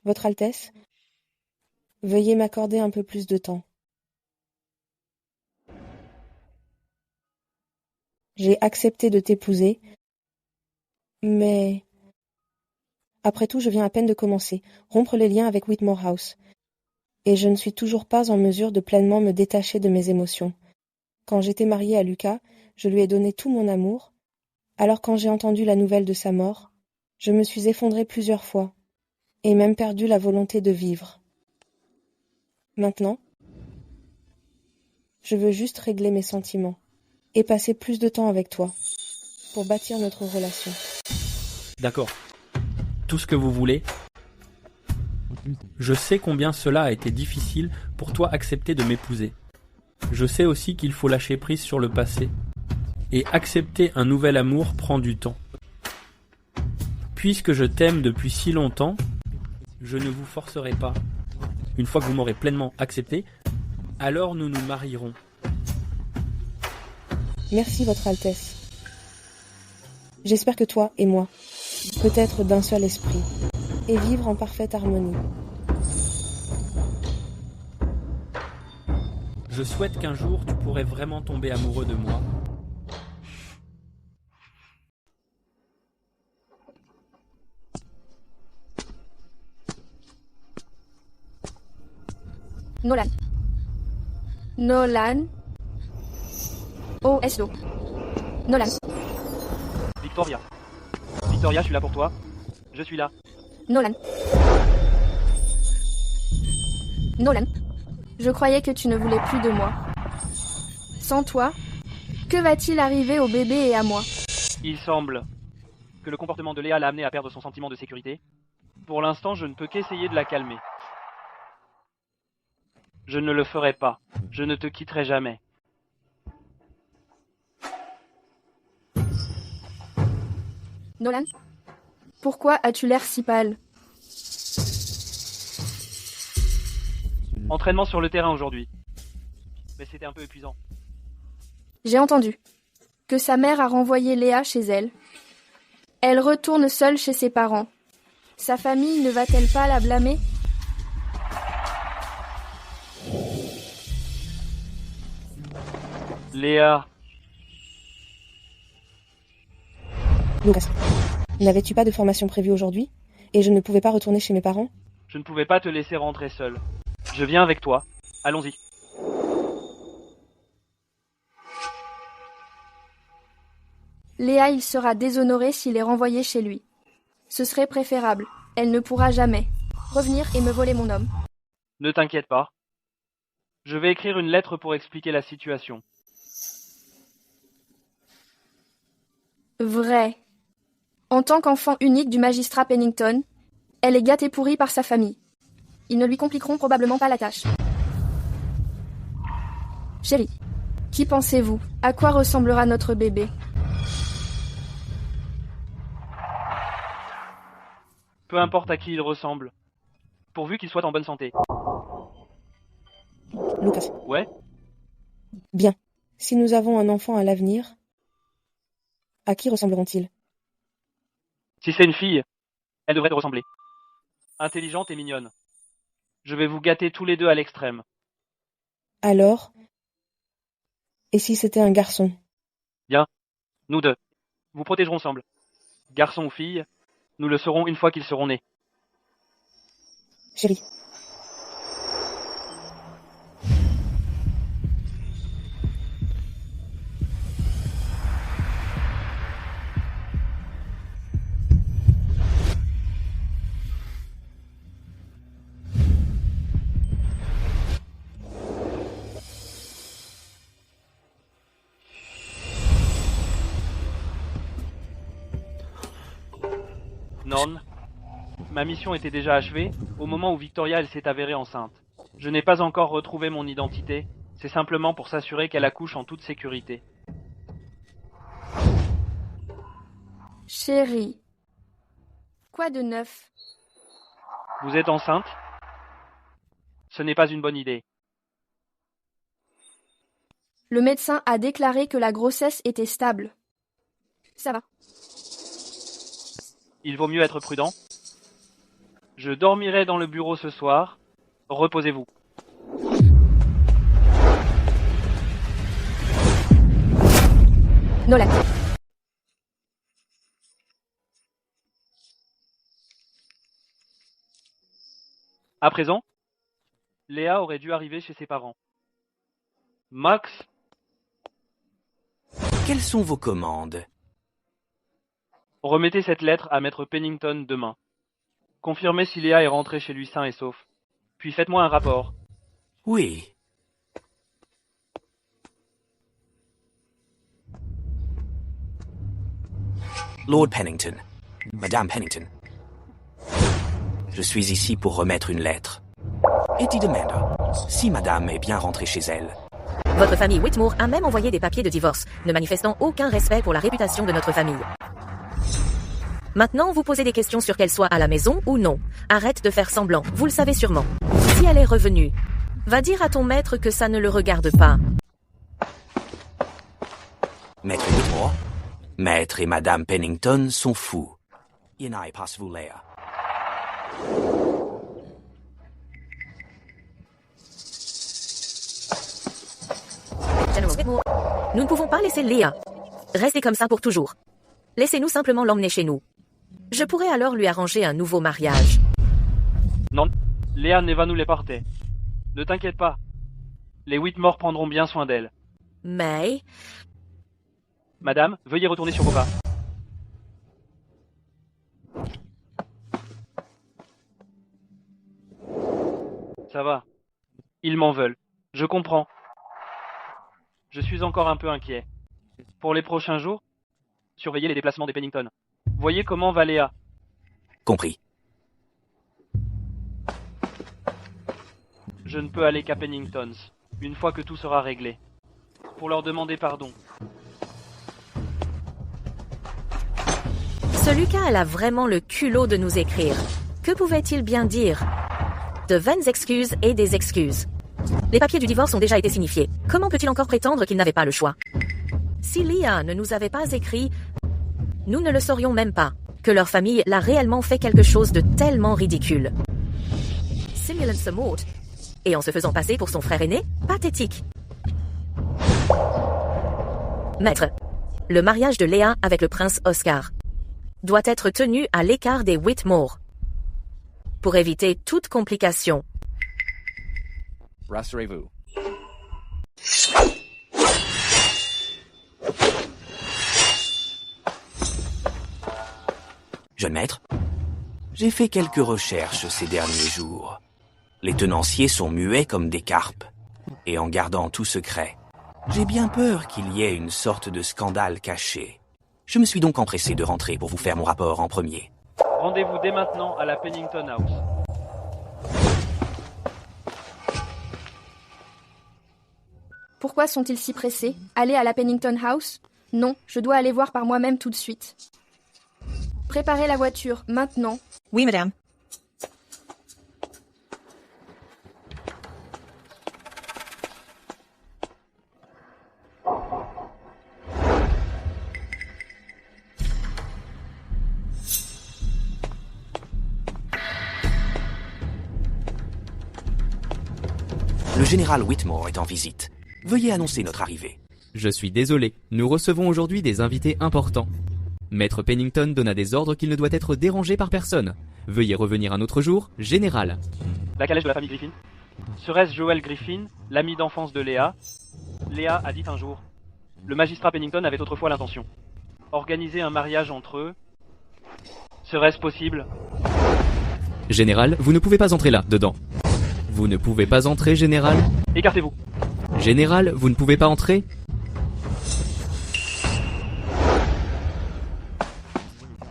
Votre Altesse, veuillez m'accorder un peu plus de temps. J'ai accepté de t'épouser, mais Après tout, je viens à peine de commencer, rompre les liens avec Whitmore House. Et je ne suis toujours pas en mesure de pleinement me détacher de mes émotions. Quand j'étais mariée à Lucas, je lui ai donné tout mon amour. Alors quand j'ai entendu la nouvelle de sa mort, je me suis effondrée plusieurs fois, et même perdu la volonté de vivre. Maintenant, je veux juste régler mes sentiments, et passer plus de temps avec toi, pour bâtir notre relation. D'accord. Tout ce que vous voulez. Je sais combien cela a été difficile pour toi accepter de m'épouser. Je sais aussi qu'il faut lâcher prise sur le passé. Et accepter un nouvel amour prend du temps. Puisque je t'aime depuis si longtemps, je ne vous forcerai pas. Une fois que vous m'aurez pleinement accepté, alors nous nous marierons. Merci, Votre Altesse. J'espère que toi et moi, peut-être d'un seul esprit, et vivre en parfaite harmonie. Je souhaite qu'un jour tu pourrais vraiment tomber amoureux de moi. Nolan. Nolan. OSO. Nolan. Victoria. Victoria, je suis là pour toi. Je suis là. Nolan. Nolan. Je croyais que tu ne voulais plus de moi. Sans toi, que va-t-il arriver au bébé et à moi? Il semble que le comportement de Léa l'a amené à perdre son sentiment de sécurité. Pour l'instant, je ne peux qu'essayer de la calmer. Je ne le ferai pas. Je ne te quitterai jamais. Nolan, pourquoi as-tu l'air si pâle? Entraînement sur le terrain aujourd'hui. Mais c'était un peu épuisant. J'ai entendu que sa mère a renvoyé Léa chez elle. Elle retourne seule chez ses parents. Sa famille ne va-t-elle pas la blâmer? Léa. Lucas, n'avais-tu pas de formation prévue aujourd'hui? Et je ne pouvais pas retourner chez mes parents? Je ne pouvais pas te laisser rentrer seul. Je viens avec toi. Allons-y. Léa, il sera déshonoré s'il est renvoyé chez lui. Ce serait préférable. Elle ne pourra jamais revenir et me voler mon homme. Ne t'inquiète pas. Je vais écrire une lettre pour expliquer la situation. Vrai. En tant qu'enfant unique du magistrat Pennington, elle est gâtée pourrie par sa famille. Ils ne lui compliqueront probablement pas la tâche. Chérie, qui pensez-vous? À quoi ressemblera notre bébé? Peu importe à qui il ressemble. Pourvu qu'il soit en bonne santé. Lucas. Ouais? Bien. Si nous avons un enfant à l'avenir, à qui ressembleront-ils? Si c'est une fille, elle devrait te ressembler. Intelligente et mignonne. Je vais vous gâter tous les deux à l'extrême. Alors, et si c'était un garçon? Bien. Nous deux. Vous protégerons ensemble. Garçon ou fille, nous le saurons une fois qu'ils seront nés. Chérie. Non. Ma mission était déjà achevée au moment où Victoria elle s'est avérée enceinte. Je n'ai pas encore retrouvé mon identité. C'est simplement pour s'assurer qu'elle accouche en toute sécurité. Chérie. Quoi de neuf? Vous êtes enceinte? Ce n'est pas une bonne idée. Le médecin a déclaré que la grossesse était stable. Ça va. Il vaut mieux être prudent. Je dormirai dans le bureau ce soir. Reposez-vous. Nolan. À présent, Léa aurait dû arriver chez ses parents. Max, Quelles sont vos commandes? remettez cette lettre à Maître Pennington demain. Confirmez si Léa est rentrée chez lui sain et sauf. Puis faites-moi un rapport. Oui. Lord Pennington, Madame Pennington. Je suis ici pour remettre une lettre. Eddie demande si Madame est bien rentrée chez elle. Votre famille Whitmore a même envoyé des papiers de divorce, ne manifestant aucun respect pour la réputation de notre famille. Maintenant, vous posez des questions sur qu'elle soit à la maison ou non. Arrête de faire semblant, vous le savez sûrement. Si elle est revenue, va dire à ton maître que ça ne le regarde pas. Maître Whitmore, Maître et Madame Pennington sont fous. Yenai, passe-vous Léa. General Whitmore, nous ne pouvons pas laisser Léa rester comme ça pour toujours. Laissez-nous simplement l'emmener chez nous. Je pourrais alors lui arranger un nouveau mariage. Non, Léa ne va nous les porter. Ne t'inquiète pas. Les Whitmore prendront bien soin d'elle. Mais... Madame, veuillez retourner sur vos pas. Ça va. Ils m'en veulent. Je comprends. Je suis encore un peu inquiet. Pour les prochains jours, surveillez les déplacements des Pennington. Voyez comment va Léa. Compris. Je ne peux aller qu'à Penningtons, une fois que tout sera réglé. Pour leur demander pardon. Ce Lucas, elle a vraiment le culot de nous écrire. Que pouvait-il bien dire? De vaines excuses et des excuses. Les papiers du divorce ont déjà été signifiés. Comment peut-il encore prétendre qu'il n'avait pas le choix? Si Léa ne nous avait pas écrit, nous ne le saurions même pas, que leur famille l'a réellement fait quelque chose de tellement ridicule. Simulant se moque, et en se faisant passer pour son frère aîné, pathétique. Maître, le mariage de Léa avec le prince Oscar doit être tenu à l'écart des Whitmore, pour éviter toute complication. Rassurez-vous. Jeune maître, j'ai fait quelques recherches ces derniers jours. Les tenanciers sont muets comme des carpes, et en gardant tout secret, j'ai bien peur qu'il y ait une sorte de scandale caché. Je me suis donc empressé de rentrer pour vous faire mon rapport en premier. Rendez-vous dès maintenant à la Pennington House. Pourquoi sont-ils si pressés? Aller à la Pennington House? Non, je dois aller voir par moi-même tout de suite. Préparez la voiture, maintenant. Oui, madame. Le général Whitmore est en visite. Veuillez annoncer notre arrivée. Je suis désolé, nous recevons aujourd'hui des invités importants. Maître Pennington donna des ordres qu'il ne doit être dérangé par personne. Veuillez revenir un autre jour, général. La calèche de la famille Griffin. Serait-ce Joel Griffin, l'ami d'enfance de Léa? Léa a dit un jour. Le magistrat Pennington avait autrefois l'intention. Organiser un mariage entre eux. Serait-ce possible? Général, vous ne pouvez pas entrer là, dedans. Vous ne pouvez pas entrer, général. Écartez-vous. Général, vous ne pouvez pas entrer.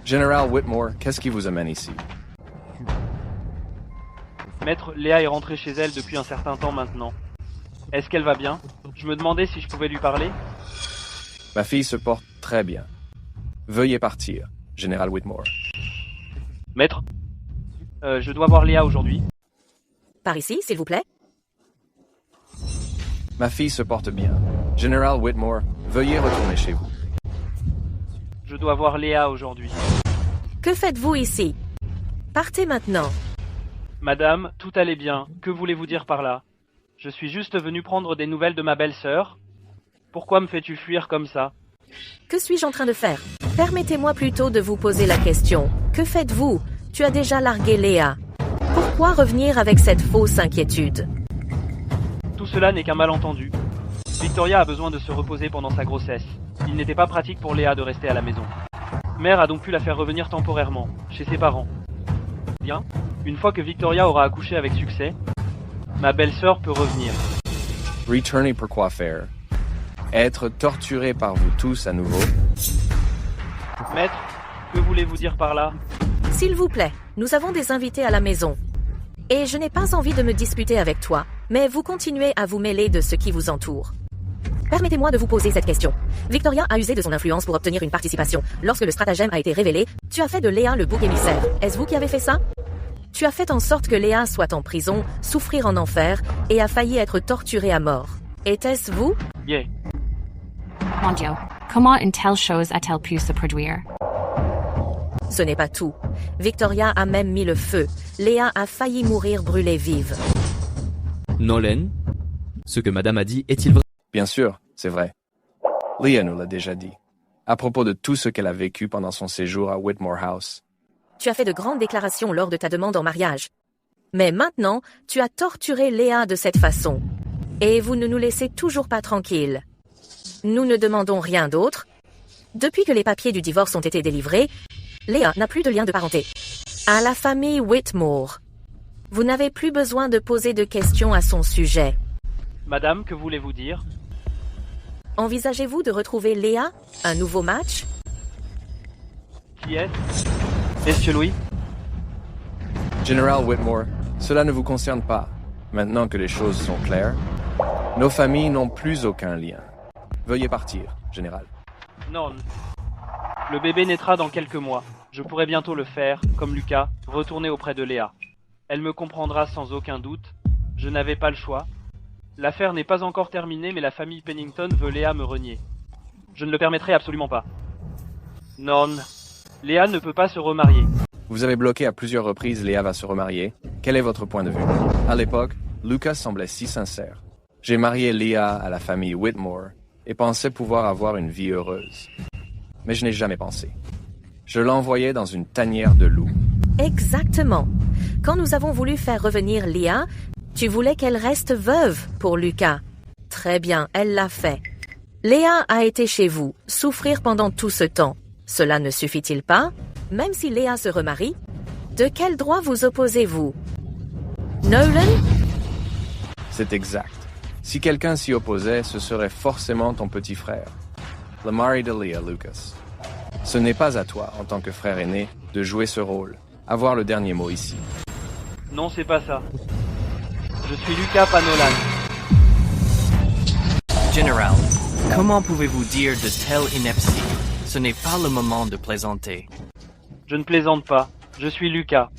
Général Whitmore, qu'est-ce qui vous amène ici? Maître, Léa est rentrée chez elle depuis un certain temps maintenant. Est-ce qu'elle va bien? Je me demandais si je pouvais lui parler. Ma fille se porte très bien. Veuillez partir, Général Whitmore. Maître, je dois voir Léa aujourd'hui. Par ici, s'il vous plaît. Ma fille se porte bien. Général Whitmore, veuillez retourner chez vous. Je dois voir Léa aujourd'hui. Que faites-vous ici? Partez maintenant. Madame, tout allait bien. Que voulez-vous dire par là? Je suis juste venu prendre des nouvelles de ma belle-sœur. Pourquoi me fais-tu fuir comme ça? Que suis-je en train de faire? Permettez-moi plutôt de vous poser la question. Que faites-vous? Tu as déjà largué Léa. Pourquoi Pourquoi revenir avec cette fausse inquiétude? Tout cela n'est qu'un malentendu. Victoria a besoin de se reposer pendant sa grossesse. Il n'était pas pratique pour Léa de rester à la maison. Mère a donc pu la faire revenir temporairement, chez ses parents. Bien, une fois que Victoria aura accouché avec succès, ma belle-sœur peut revenir. Returner pour quoi faire? Être torturé par vous tous à nouveau? Maître, que voulez-vous dire par là? S'il vous plaît, nous avons des invités à la maison. Et je n'ai pas envie de me disputer avec toi, mais vous continuez à vous mêler de ce qui vous entoure. Permettez-moi de vous poser cette question. Victoria a usé de son influence pour obtenir une participation. Lorsque le stratagème a été révélé, tu as fait de Léa le bouc émissaire. Est-ce vous qui avez fait ça? Tu as fait en sorte que Léa soit en prison, souffrir en enfer, et a failli être torturée à mort. Était-ce vous? Yeah. Mon Dieu, comment une telle chose a-t-elle pu se produire? Ce n'est pas tout. Victoria a même mis le feu. Léa a failli mourir brûlée vive. Nolan, ce que madame a dit est-il vrai? Bien sûr, c'est vrai. Leah nous l'a déjà dit, à propos de tout ce qu'elle a vécu pendant son séjour à Whitmore House. Tu as fait de grandes déclarations lors de ta demande en mariage. Mais maintenant, tu as torturé Léa de cette façon. Et vous ne nous laissez toujours pas tranquilles. Nous ne demandons rien d'autre. Depuis que les papiers du divorce ont été délivrés, Léa n'a plus de lien de parenté. À la famille Whitmore. Vous n'avez plus besoin de poser de questions à son sujet. Madame, que voulez-vous dire? Envisagez-vous de retrouver Léa? Un nouveau match? Qui est-ce? Monsieur Louis? Général Whitmore, cela ne vous concerne pas. Maintenant que les choses sont claires, nos familles n'ont plus aucun lien. Veuillez partir, Général. Non. Le bébé naîtra dans quelques mois. Je pourrai bientôt le faire, comme Lucas, retourner auprès de Léa. Elle me comprendra sans aucun doute. Je n'avais pas le choix. L'affaire n'est pas encore terminée, mais la famille Pennington veut Léa me renier. Je ne le permettrai absolument pas. Non. Léa ne peut pas se remarier. Vous avez bloqué à plusieurs reprises Léa va se remarier. Quel est votre point de vue? À l'époque, Lucas semblait si sincère. J'ai marié Léa à la famille Whitmore et pensais pouvoir avoir une vie heureuse. Mais je n'ai jamais pensé. Je l'envoyais dans une tanière de loups. Exactement. Quand nous avons voulu faire revenir Léa, tu voulais qu'elle reste veuve pour Lucas. Très bien, elle l'a fait. Léa a été chez vous, souffrir pendant tout ce temps. Cela ne suffit-il pas? Même si Léa se remarie, de quel droit vous opposez-vous? Nolan? C'est exact. Si quelqu'un s'y opposait, ce serait forcément ton petit frère, le mari de Léa, Lucas. Ce n'est pas à toi, en tant que frère aîné, de jouer ce rôle. Avoir le dernier mot ici. Non, c'est pas ça. Je suis Lucas, pas Nolan. Général, comment pouvez-vous dire de telles inepties? Ce n'est pas le moment de plaisanter. Je ne plaisante pas. Je suis Lucas.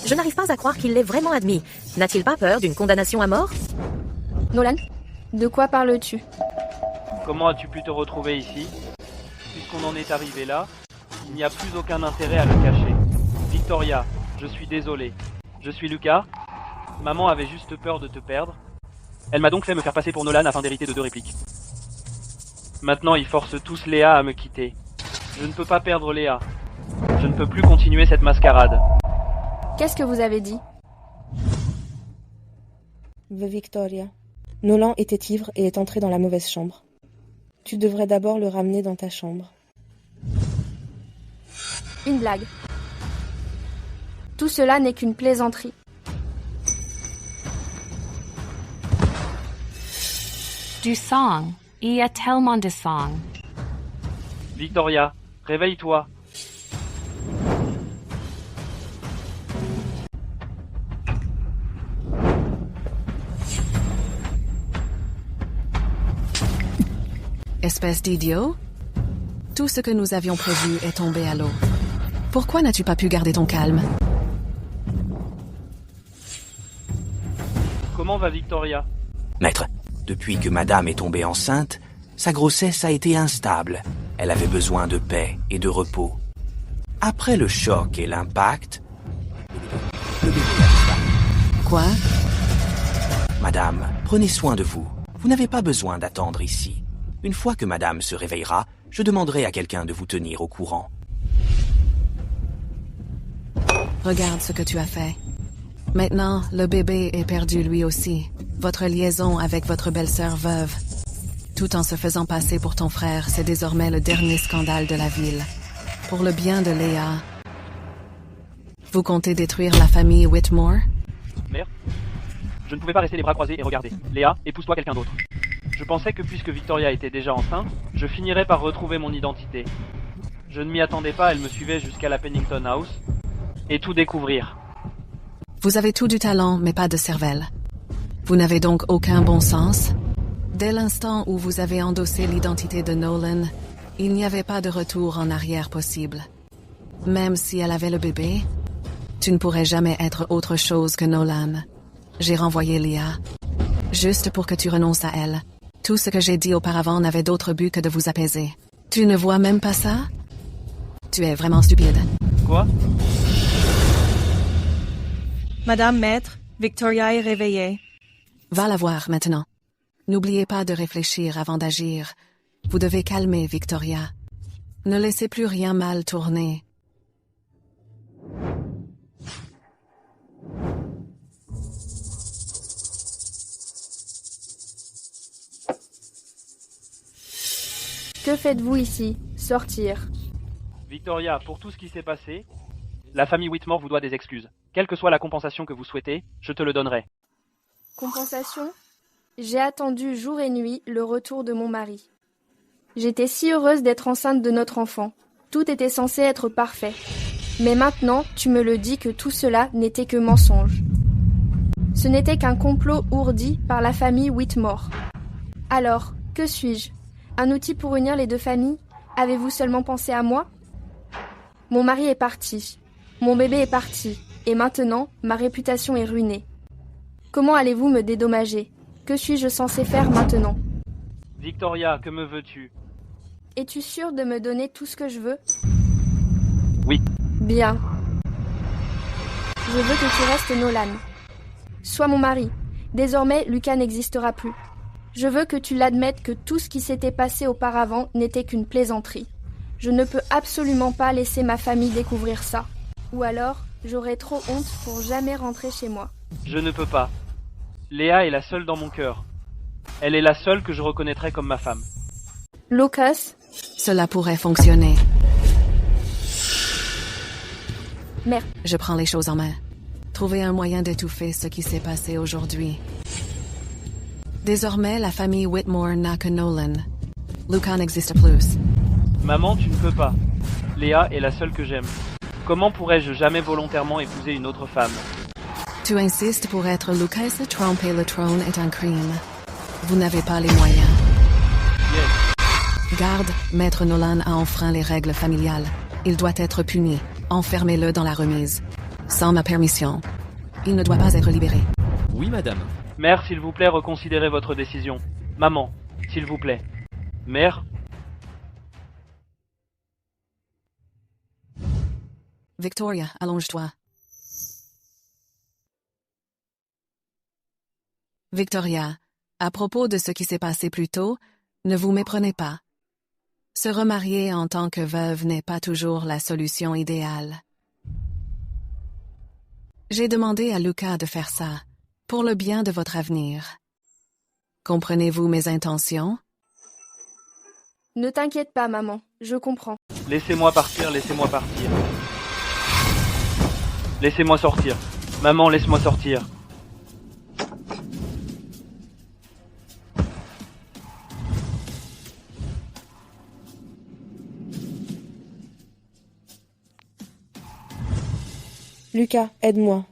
Je n'arrive pas à croire qu'il l'ait vraiment admis. N'a-t-il pas peur d'une condamnation à mort? Nolan, de quoi parles-tu? Comment as-tu pu te retrouver ici? Puisqu'on en est arrivé là, il n'y a plus aucun intérêt à le cacher. Victoria, je suis désolé. Je suis Lucas. Maman avait juste peur de te perdre. Elle m'a donc fait me faire passer pour Nolan afin d'hériter de 2 répliques. Maintenant, ils forcent tous Léa à me quitter. Je ne peux pas perdre Léa. Je ne peux plus continuer cette mascarade. Qu'est-ce que vous avez dit? Victoria. Nolan était ivre et est entré dans la mauvaise chambre. Tu devrais d'abord le ramener dans ta chambre. Une blague. Tout cela n'est qu'une plaisanterie. Du sang. Il y a tellement de sang. Victoria, réveille-toi. Espèce d'idiot. Tout ce que nous avions prévu est tombé à l'eau. Pourquoi n'as-tu pas pu garder ton calme? Comment va Victoria? Maître, depuis que madame est tombée enceinte, sa grossesse a été instable. Elle avait besoin de paix et de repos. Après le choc et l'impact, le bébé a disparu. Quoi? Madame, prenez soin de vous. Vous n'avez pas besoin d'attendre ici. Une fois que madame se réveillera, je demanderai à quelqu'un de vous tenir au courant. Regarde ce que tu as fait. Maintenant, le bébé est perdu lui aussi. Votre liaison avec votre belle-sœur veuve, tout en se faisant passer pour ton frère, c'est désormais le dernier scandale de la ville. Pour le bien de Léa, vous comptez détruire la famille Whitmore? Merde. Je ne pouvais pas rester les bras croisés et regarder. Léa, épouse-toi quelqu'un d'autre. Je pensais que puisque Victoria était déjà enceinte, je finirais par retrouver mon identité. Je ne m'y attendais pas, elle me suivait jusqu'à la Pennington House et tout découvrir. Vous avez tout du talent, mais pas de cervelle. Vous n'avez donc aucun bon sens? Dès l'instant où vous avez endossé l'identité de Nolan, il n'y avait pas de retour en arrière possible. Même si elle avait le bébé, tu ne pourrais jamais être autre chose que Nolan. J'ai renvoyé Léa, juste pour que tu renonces à elle. Tout ce que j'ai dit auparavant n'avait d'autre but que de vous apaiser. Tu ne vois même pas ça? Tu es vraiment stupide. Quoi? Madame Maître, Victoria est réveillée. Va la voir maintenant. N'oubliez pas de réfléchir avant d'agir. Vous devez calmer Victoria. Ne laissez plus rien mal tourner. Que faites-vous ici? Sortir. Victoria, pour tout ce qui s'est passé, la famille Whitmore vous doit des excuses. Quelle que soit la compensation que vous souhaitez, je te le donnerai. Compensation? J'ai attendu jour et nuit le retour de mon mari. J'étais si heureuse d'être enceinte de notre enfant. Tout était censé être parfait. Mais maintenant, tu me le dis que tout cela n'était que mensonge. Ce n'était qu'un complot ourdi par la famille Whitmore. Alors, que suis-je? Un outil pour unir les deux familles? Avez-vous seulement pensé à moi? Mon mari est parti. Mon bébé est parti. Et maintenant, ma réputation est ruinée. Comment allez-vous me dédommager? Que suis-je censé faire maintenant? Victoria, que me veux-tu? Es-tu sûre de me donner tout ce que je veux? Oui. Bien. Je veux que tu restes Nolan. Sois mon mari. Désormais, Lucas n'existera plus. Je veux que tu l'admettes que tout ce qui s'était passé auparavant n'était qu'une plaisanterie. Je ne peux absolument pas laisser ma famille découvrir ça. Ou alors, j'aurais trop honte pour jamais rentrer chez moi. Je ne peux pas. Léa est la seule dans mon cœur. Elle est la seule que je reconnaîtrai comme ma femme. Lucas? Cela pourrait fonctionner. Merde. Je prends les choses en main. Trouvez un moyen d'étouffer ce qui s'est passé aujourd'hui. Désormais, la famille Whitmore n'a que Nolan. Lucas n'existe plus. Maman, tu ne peux pas. Léa est la seule que j'aime. Comment pourrais-je jamais volontairement épouser une autre femme? Tu insistes pour être Lucas, tromper le trône est un crime. Vous n'avez pas les moyens. Yes. Garde, Maître Nolan a enfreint les règles familiales. Il doit être puni. Enfermez-le dans la remise. Sans ma permission. Il ne doit pas être libéré. Oui, madame. Mère, s'il vous plaît, reconsidérez votre décision. Maman, s'il vous plaît. Mère? Victoria, allonge-toi. Victoria, à propos de ce qui s'est passé plus tôt, ne vous méprenez pas. Se remarier en tant que veuve n'est pas toujours la solution idéale. J'ai demandé à Lucas de faire ça, pour le bien de votre avenir. Comprenez-vous mes intentions? Ne t'inquiète pas, maman. Je comprends. Laissez-moi partir, laissez-moi partir. Laissez-moi sortir. Maman, laisse-moi sortir. Lucas, aide-moi.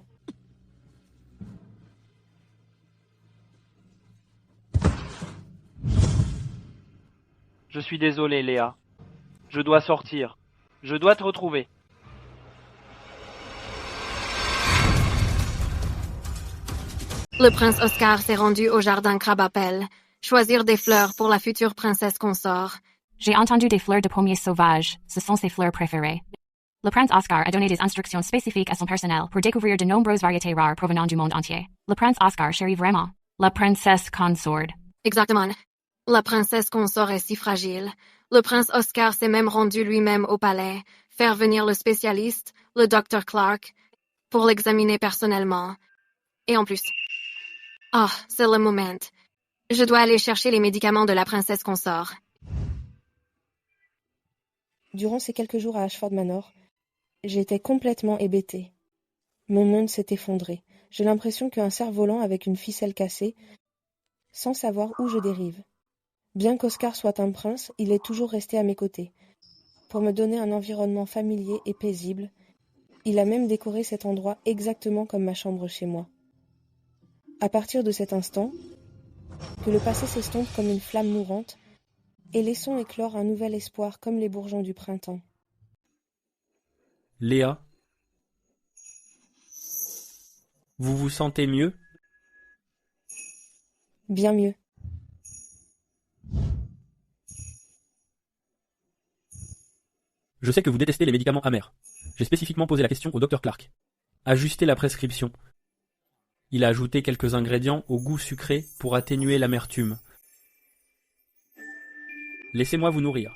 Je suis désolé, Léa. Je dois sortir. Je dois te retrouver. Le prince Oscar s'est rendu au jardin Crabapple, choisir des fleurs pour la future princesse consort. J'ai entendu des fleurs de pommier sauvage, ce sont ses fleurs préférées. Le prince Oscar a donné des instructions spécifiques à son personnel pour découvrir de nombreuses variétés rares provenant du monde entier. Le prince Oscar chérit vraiment la princesse consort. Exactement. La princesse consort est si fragile. Le prince Oscar s'est même rendu lui-même au palais, faire venir le spécialiste, le Dr. Clark, pour l'examiner personnellement. Et en plus... Oh, c'est le moment. Je dois aller chercher les médicaments de la princesse consort. Durant ces quelques jours à Ashford Manor, j'étais complètement hébétée. Mon monde s'est effondré. J'ai l'impression qu'un cerf-volant avec une ficelle cassée, sans savoir où je dérive. Bien qu'Oscar soit un prince, il est toujours resté à mes côtés. Pour me donner un environnement familier et paisible, il a même décoré cet endroit exactement comme ma chambre chez moi. À partir de cet instant, que le passé s'estompe comme une flamme mourante, et laissons éclore un nouvel espoir comme les bourgeons du printemps. Léa, vous vous sentez mieux? Bien mieux. Je sais que vous détestez les médicaments amers. J'ai spécifiquement posé la question au Dr Clark. Ajustez la prescription. Il a ajouté quelques ingrédients au goût sucré pour atténuer l'amertume. Laissez-moi vous nourrir.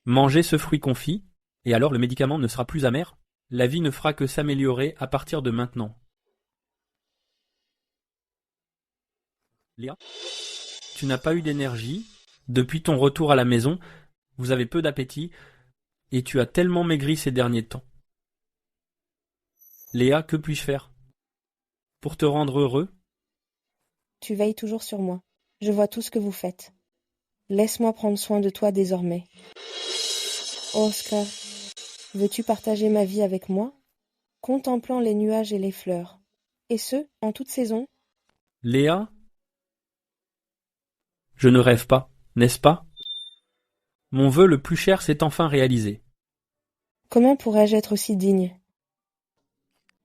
Mangez ce fruit confit, et alors le médicament ne sera plus amer. La vie ne fera que s'améliorer à partir de maintenant. Léa, tu n'as pas eu d'énergie. Depuis ton retour à la maison, vous avez peu d'appétit, et tu as tellement maigri ces derniers temps. Léa, que puis-je faire? Pour te rendre heureux? Tu veilles toujours sur moi. Je vois tout ce que vous faites. Laisse-moi prendre soin de toi désormais. Oh, Oscar, veux-tu partager ma vie avec moi, contemplant les nuages et les fleurs, et ce, en toute saison? Léa? Je ne rêve pas, n'est-ce pas? Mon vœu le plus cher s'est enfin réalisé. Comment pourrais-je être aussi digne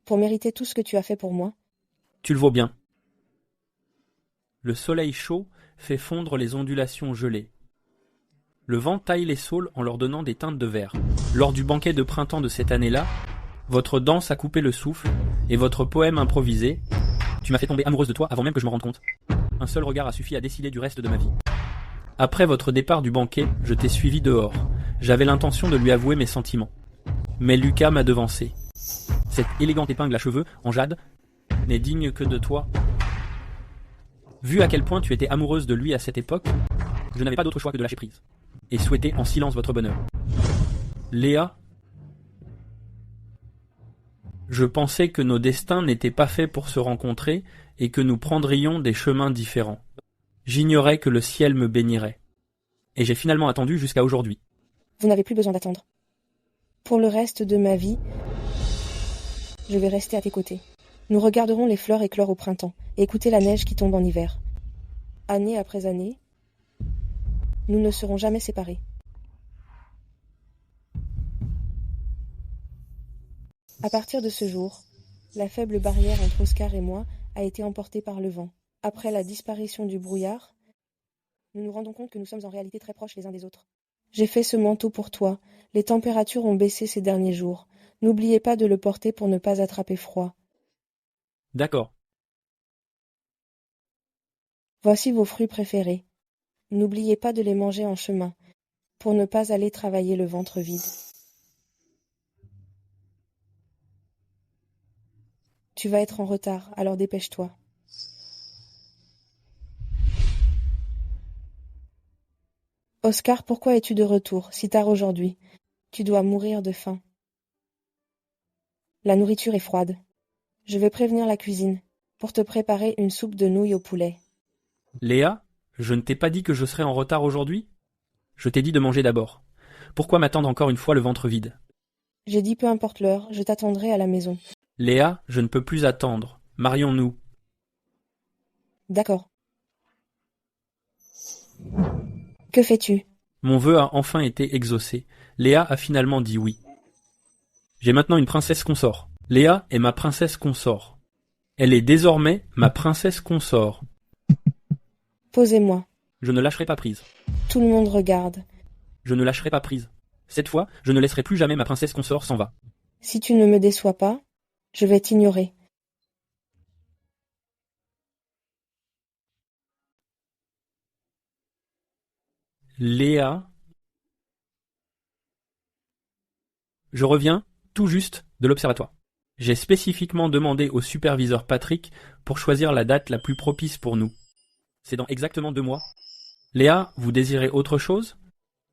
pour mériter tout ce que tu as fait pour moi? Tu le vaux bien. Le soleil chaud fait fondre les ondulations gelées. Le vent taille les saules en leur donnant des teintes de vert. Lors du banquet de printemps de cette année-là, votre danse a coupé le souffle, et votre poème improvisé, tu m'as fait tomber amoureuse de toi avant même que je me rende compte. Un seul regard a suffi à décider du reste de ma vie. Après votre départ du banquet, je t'ai suivi dehors. J'avais l'intention de lui avouer mes sentiments. Mais Lucas m'a devancé. Cette élégante épingle à cheveux, en jade, n'est digne que de toi. Vu à quel point tu étais amoureuse de lui à cette époque, je n'avais pas d'autre choix que de lâcher prise. Et souhaiter en silence votre bonheur. Léa, je pensais que nos destins n'étaient pas faits pour se rencontrer et que nous prendrions des chemins différents. J'ignorais que le ciel me bénirait. Et j'ai finalement attendu jusqu'à aujourd'hui. Vous n'avez plus besoin d'attendre. Pour le reste de ma vie, je vais rester à tes côtés. Nous regarderons les fleurs éclore au printemps et écouter la neige qui tombe en hiver. Année après année, nous ne serons jamais séparés. À partir de ce jour, la faible barrière entre Oscar et moi a été emportée par le vent. Après la disparition du brouillard, nous nous rendons compte que nous sommes en réalité très proches les uns des autres. J'ai fait ce manteau pour toi. Les températures ont baissé ces derniers jours. N'oubliez pas de le porter pour ne pas attraper froid. D'accord. Voici vos fruits préférés. N'oubliez pas de les manger en chemin, pour ne pas aller travailler le ventre vide. Tu vas être en retard, alors dépêche-toi. Oscar, pourquoi es-tu de retour, si tard aujourd'hui? Tu dois mourir de faim. La nourriture est froide. Je vais prévenir la cuisine, pour te préparer une soupe de nouilles au poulet. Léa, je ne t'ai pas dit que je serais en retard aujourd'hui? Je t'ai dit de manger d'abord. Pourquoi m'attendre encore une fois le ventre vide? J'ai dit peu importe l'heure, je t'attendrai à la maison. Léa, je ne peux plus attendre. Marions-nous. D'accord. Que fais-tu? Mon vœu a enfin été exaucé. Léa a finalement dit oui. J'ai maintenant une princesse consort. Léa est ma princesse consort. Elle est désormais ma princesse consort. Posez-moi. Je ne lâcherai pas prise. Tout le monde regarde. Je ne lâcherai pas prise. Cette fois, je ne laisserai plus jamais ma princesse consort s'en va. Si tu ne me déçois pas, Je vais t'ignorer. Léa. Je reviens tout juste de l'observatoire. J'ai spécifiquement demandé au superviseur Patrick pour choisir la date la plus propice pour nous. C'est dans exactement 2 mois. Léa, vous désirez autre chose?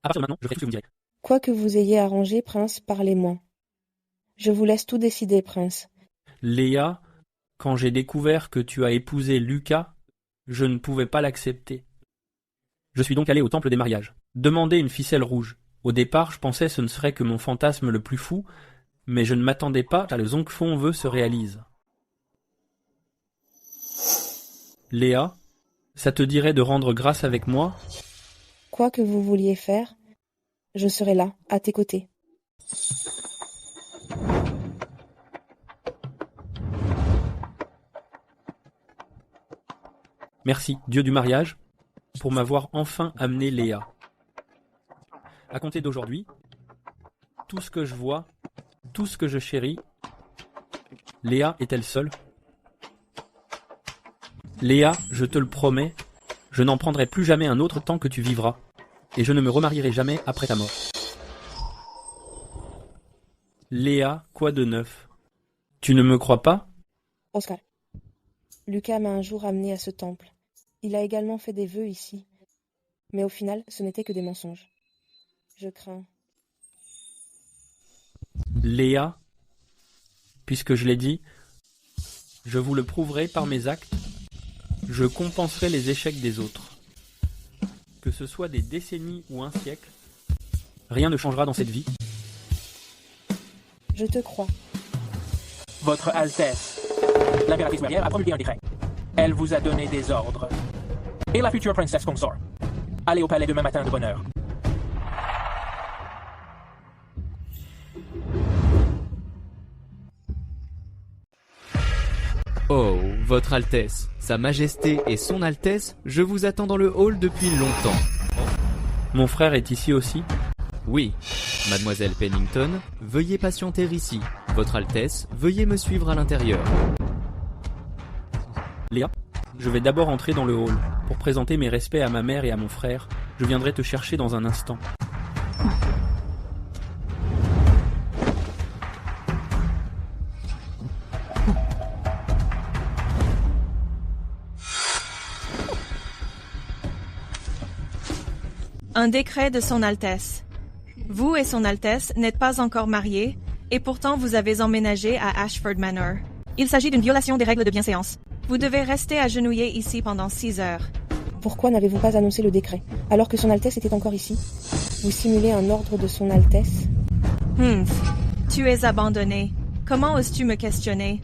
À partir de maintenant, je ferai tout ce que vous direz. Quoi que vous ayez arrangé, Prince, parlez-moi. Je vous laisse tout décider, Prince. Léa, quand j'ai découvert que tu as épousé Lucas, je ne pouvais pas l'accepter. Je suis donc allé au temple des mariages, demander une ficelle rouge. Au départ, je pensais ce ne serait que mon fantasme le plus fou, mais je ne m'attendais pas à ce que le Zongfong vœu se réalise. Léa, ça te dirait de rendre grâce avec moi? Quoi que vous vouliez faire, je serai là, à tes côtés. Merci, Dieu du mariage, pour m'avoir enfin amené Léa. À compter d'aujourd'hui, tout ce que je vois, tout ce que je chéris, Léa est-elle seule? Léa, je te le promets, je n'en prendrai plus jamais un autre tant que tu vivras, et je ne me remarierai jamais après ta mort. Léa, quoi de neuf? Tu ne me crois pas? Oscar, Lucas m'a un jour amené à ce temple. Il a également fait des vœux ici. Mais au final, ce n'était que des mensonges. Je crains. Léa, puisque je l'ai dit, je vous le prouverai par mes actes, je compenserai les échecs des autres. Que ce soit des décennies ou un siècle, rien ne changera dans cette vie. Je te crois. Votre Altesse, l'impératrice guerrière a promulgué un décret. Elle vous a donné des ordres. Et la future princesse consort. Allez au palais demain matin de bonne heure. Oh, Votre Altesse, Sa Majesté et Son Altesse, je vous attends dans le hall depuis longtemps. Mon frère est ici aussi? Oui. Mademoiselle Pennington, veuillez patienter ici. Votre Altesse, veuillez me suivre à l'intérieur. Léa, je vais d'abord entrer dans le hall pour présenter mes respects à ma mère et à mon frère. Je viendrai te chercher dans un instant. Un décret de Son Altesse. Vous et Son Altesse n'êtes pas encore mariés, et pourtant vous avez emménagé à Ashford Manor. Il s'agit d'une violation des règles de bienséance. Vous devez rester agenouillé ici pendant 6 heures. Pourquoi n'avez-vous pas annoncé le décret, alors que Son Altesse était encore ici? Vous simulez un ordre de Son Altesse? Tu es abandonné. Comment oses-tu me questionner?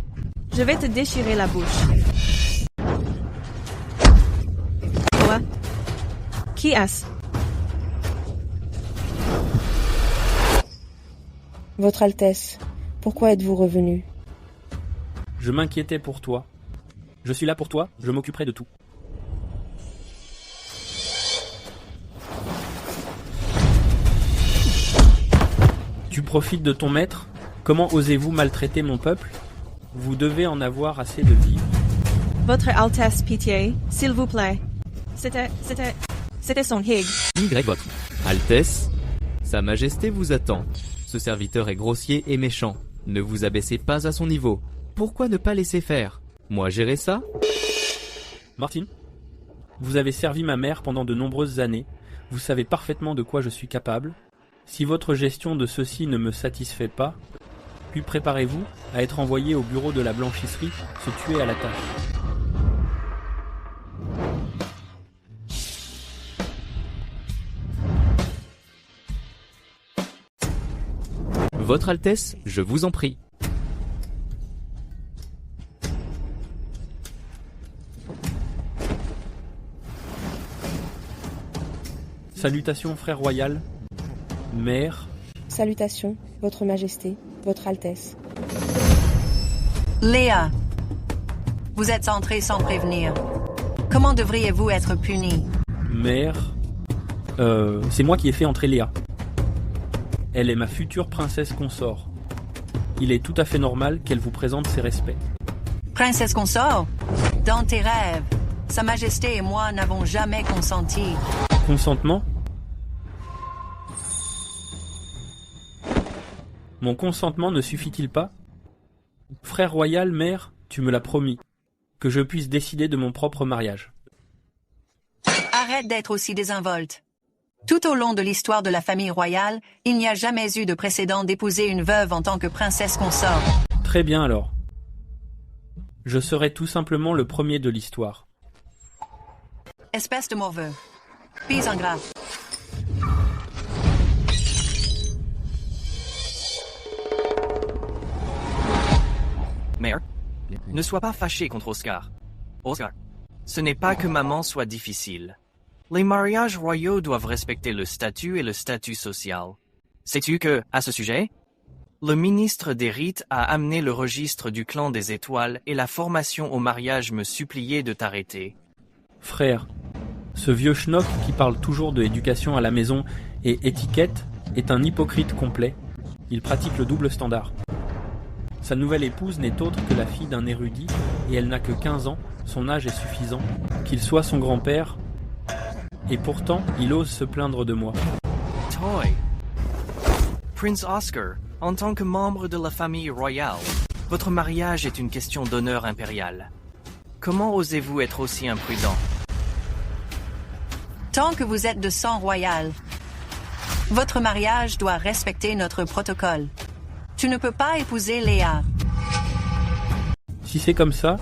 Je vais te déchirer la bouche. Quoi? Qui est-ce? Votre Altesse, pourquoi êtes-vous revenu? Je m'inquiétais pour toi. Je suis là pour toi, je m'occuperai de tout. Tu profites de ton maître? Comment osez-vous maltraiter mon peuple? Vous devez en avoir assez de vivre. Votre Altesse, pitié, s'il vous plaît. C'était son hig. Y votre Altesse, Sa Majesté vous attend. Ce serviteur est grossier et méchant. Ne vous abaissez pas à son niveau. Pourquoi ne pas laisser faire? Moi gérer ça? Martine, vous avez servi ma mère pendant de nombreuses années. Vous savez parfaitement de quoi je suis capable. Si votre gestion de ceci ne me satisfait pas, puis préparez-vous à être envoyé au bureau de la blanchisserie, se tuer à la tâche. Votre Altesse, je vous en prie. Salutations, frère royal, mère. Salutations, Votre Majesté, Votre Altesse. Léa, vous êtes entrée sans prévenir. Comment devriez-vous être punie? Mère, c'est moi qui ai fait entrer Léa. Elle est ma future princesse consort. il est tout à fait normal qu'elle vous présente ses respects. Princesse consort, dans tes rêves, Sa Majesté et moi n'avons jamais consenti. Consentement? Mon consentement ne suffit-il pas? Frère royal, mère, tu me l'as promis, que je puisse décider de mon propre mariage. Arrête d'être aussi désinvolte. Tout au long de l'histoire de la famille royale, il n'y a jamais eu de précédent d'épouser une veuve en tant que princesse consort. Très bien alors. Je serai tout simplement le premier de l'histoire. Espèce de morveux. Fils ingrat. Mère, ne sois pas fâché contre Oscar. Oscar, ce n'est pas que maman soit difficile. Les mariages royaux doivent respecter le statut et le statut social. Sais-tu que, à ce sujet, le ministre des Rites a amené le registre du clan des étoiles et la formation au mariage me suppliait de t'arrêter. Frère, ce vieux schnock qui parle toujours de éducation à la maison et étiquette est un hypocrite complet. Il pratique le double standard. Sa nouvelle épouse n'est autre que la fille d'un érudit et elle n'a que 15 ans, son âge est suffisant, qu'il soit son grand-père, et pourtant il ose se plaindre de moi. Toy. Prince Oscar, en tant que membre de la famille royale, votre mariage est une question d'honneur impérial. Comment osez-vous être aussi imprudent? Tant que vous êtes de sang royal, votre mariage doit respecter notre protocole. Tu ne peux pas épouser Léa. Si c'est comme ça,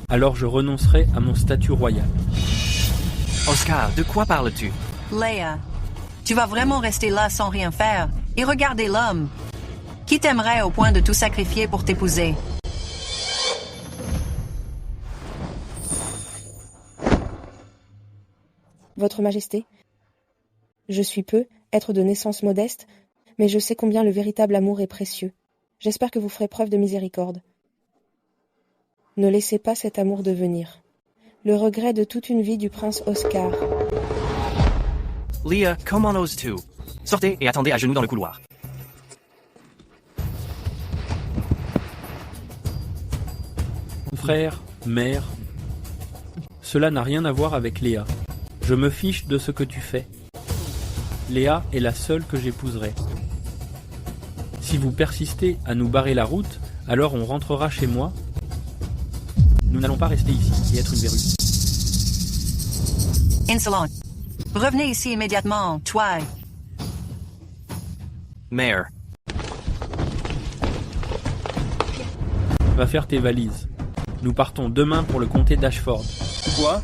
alors je renoncerai à mon statut royal. Oscar, de quoi parles-tu? Léa, tu vas vraiment rester là sans rien faire et regarder l'homme qui t'aimerait au point de tout sacrifier pour t'épouser. Votre Majesté, je suis peu, être de naissance modeste, mais je sais combien le véritable amour est précieux. J'espère que vous ferez preuve de miséricorde. Ne laissez pas cet amour devenir le regret de toute une vie du prince Oscar. Leah, comment oses-tu? Sortez et attendez à genoux dans le couloir. Frère, mère, cela n'a rien à voir avec Léa. Je me fiche de ce que tu fais. Léa est la seule que j'épouserai. Si vous persistez à nous barrer la route, alors on rentrera chez moi. Nous n'allons pas rester ici et être une verrue. Insolent. Revenez ici immédiatement, toi. Mère. Va faire tes valises. Nous partons demain pour le comté d'Ashford. Quoi?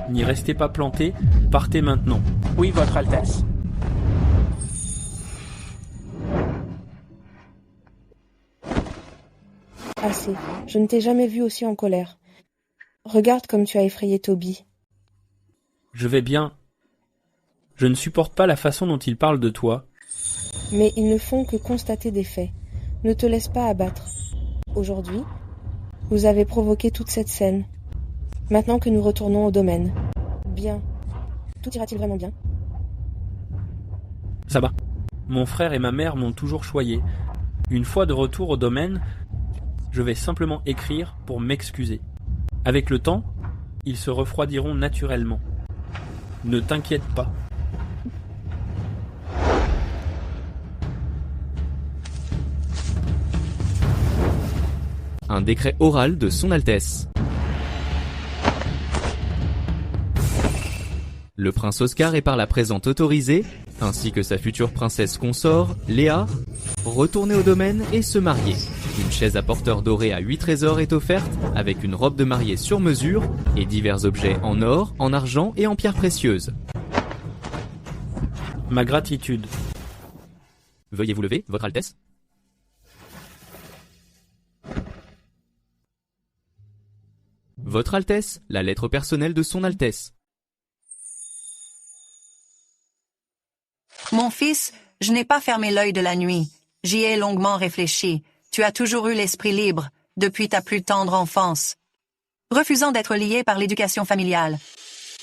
N'y restez pas plantés, partez maintenant. Oui, Votre Altesse. Assez. Je ne t'ai jamais vu aussi en colère. Regarde comme tu as effrayé Toby. Je vais bien. Je ne supporte pas la façon dont il parle de toi. Mais ils ne font que constater des faits. Ne te laisse pas abattre. Aujourd'hui, vous avez provoqué toute cette scène. Maintenant que nous retournons au domaine. Bien. Tout ira-t-il vraiment bien? Ça va. Mon frère et ma mère m'ont toujours choyé. Une fois de retour au domaine, je vais simplement écrire pour m'excuser. Avec le temps, ils se refroidiront naturellement. Ne t'inquiète pas. Un décret oral de Son Altesse. Le prince Oscar est par la présente autorisé, ainsi que sa future princesse consort, Léa, retourner au domaine et se marier. Une chaise à porteur doré à 8 trésors est offerte, avec une robe de mariée sur mesure et divers objets en or, en argent et en pierres précieuses. Ma gratitude. Veuillez vous lever, Votre Altesse. Votre Altesse, la lettre personnelle de Son Altesse. Mon fils, je n'ai pas fermé l'œil de la nuit. J'y ai longuement réfléchi. Tu as toujours eu l'esprit libre, depuis ta plus tendre enfance, refusant d'être lié par l'éducation familiale.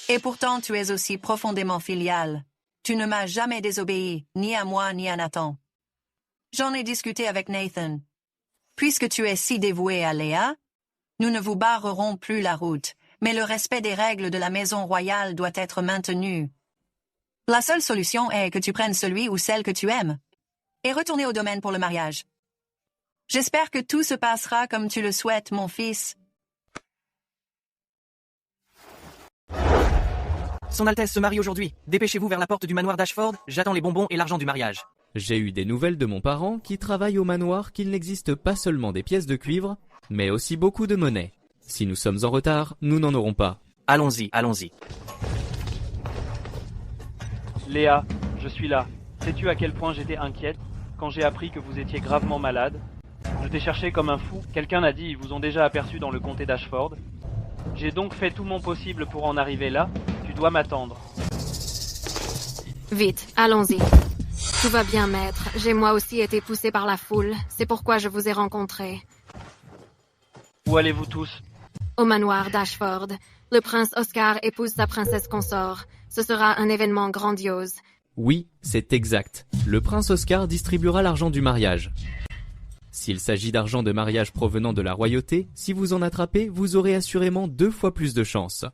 Et pourtant tu es aussi profondément filial. Tu ne m'as jamais désobéi, ni à moi ni à Nathan. J'en ai discuté avec Nathan. Puisque tu es si dévoué à Léa, nous ne vous barrerons plus la route, mais le respect des règles de la maison royale doit être maintenu. La seule solution est que tu prennes celui ou celle que tu aimes et retourner au domaine pour le mariage. J'espère que tout se passera comme tu le souhaites, mon fils. Son Altesse se marie aujourd'hui. Dépêchez-vous vers la porte du manoir d'Ashford, j'attends les bonbons et l'argent du mariage. J'ai eu des nouvelles de mon parent qui travaille au manoir qu'il n'existe pas seulement des pièces de cuivre, mais aussi beaucoup de monnaie. Si nous sommes en retard, nous n'en aurons pas. Allons-y, allons-y. Léa, je suis là. Sais-tu à quel point j'étais inquiète quand j'ai appris que vous étiez gravement malade? Je t'ai cherché comme un fou. Quelqu'un a dit ils vous ont déjà aperçu dans le comté d'Ashford. J'ai donc fait tout mon possible pour en arriver là. Tu dois m'attendre. Vite, allons-y. Tout va bien, maître. J'ai moi aussi été poussé par la foule. C'est pourquoi je vous ai rencontré. Où allez-vous tous? Au manoir d'Ashford. Le prince Oscar épouse sa princesse consort. Ce sera un événement grandiose. Oui, c'est exact. Le prince Oscar distribuera l'argent du mariage. S'il s'agit d'argent de mariage provenant de la royauté, si vous en attrapez, vous aurez assurément 2 fois plus de chance.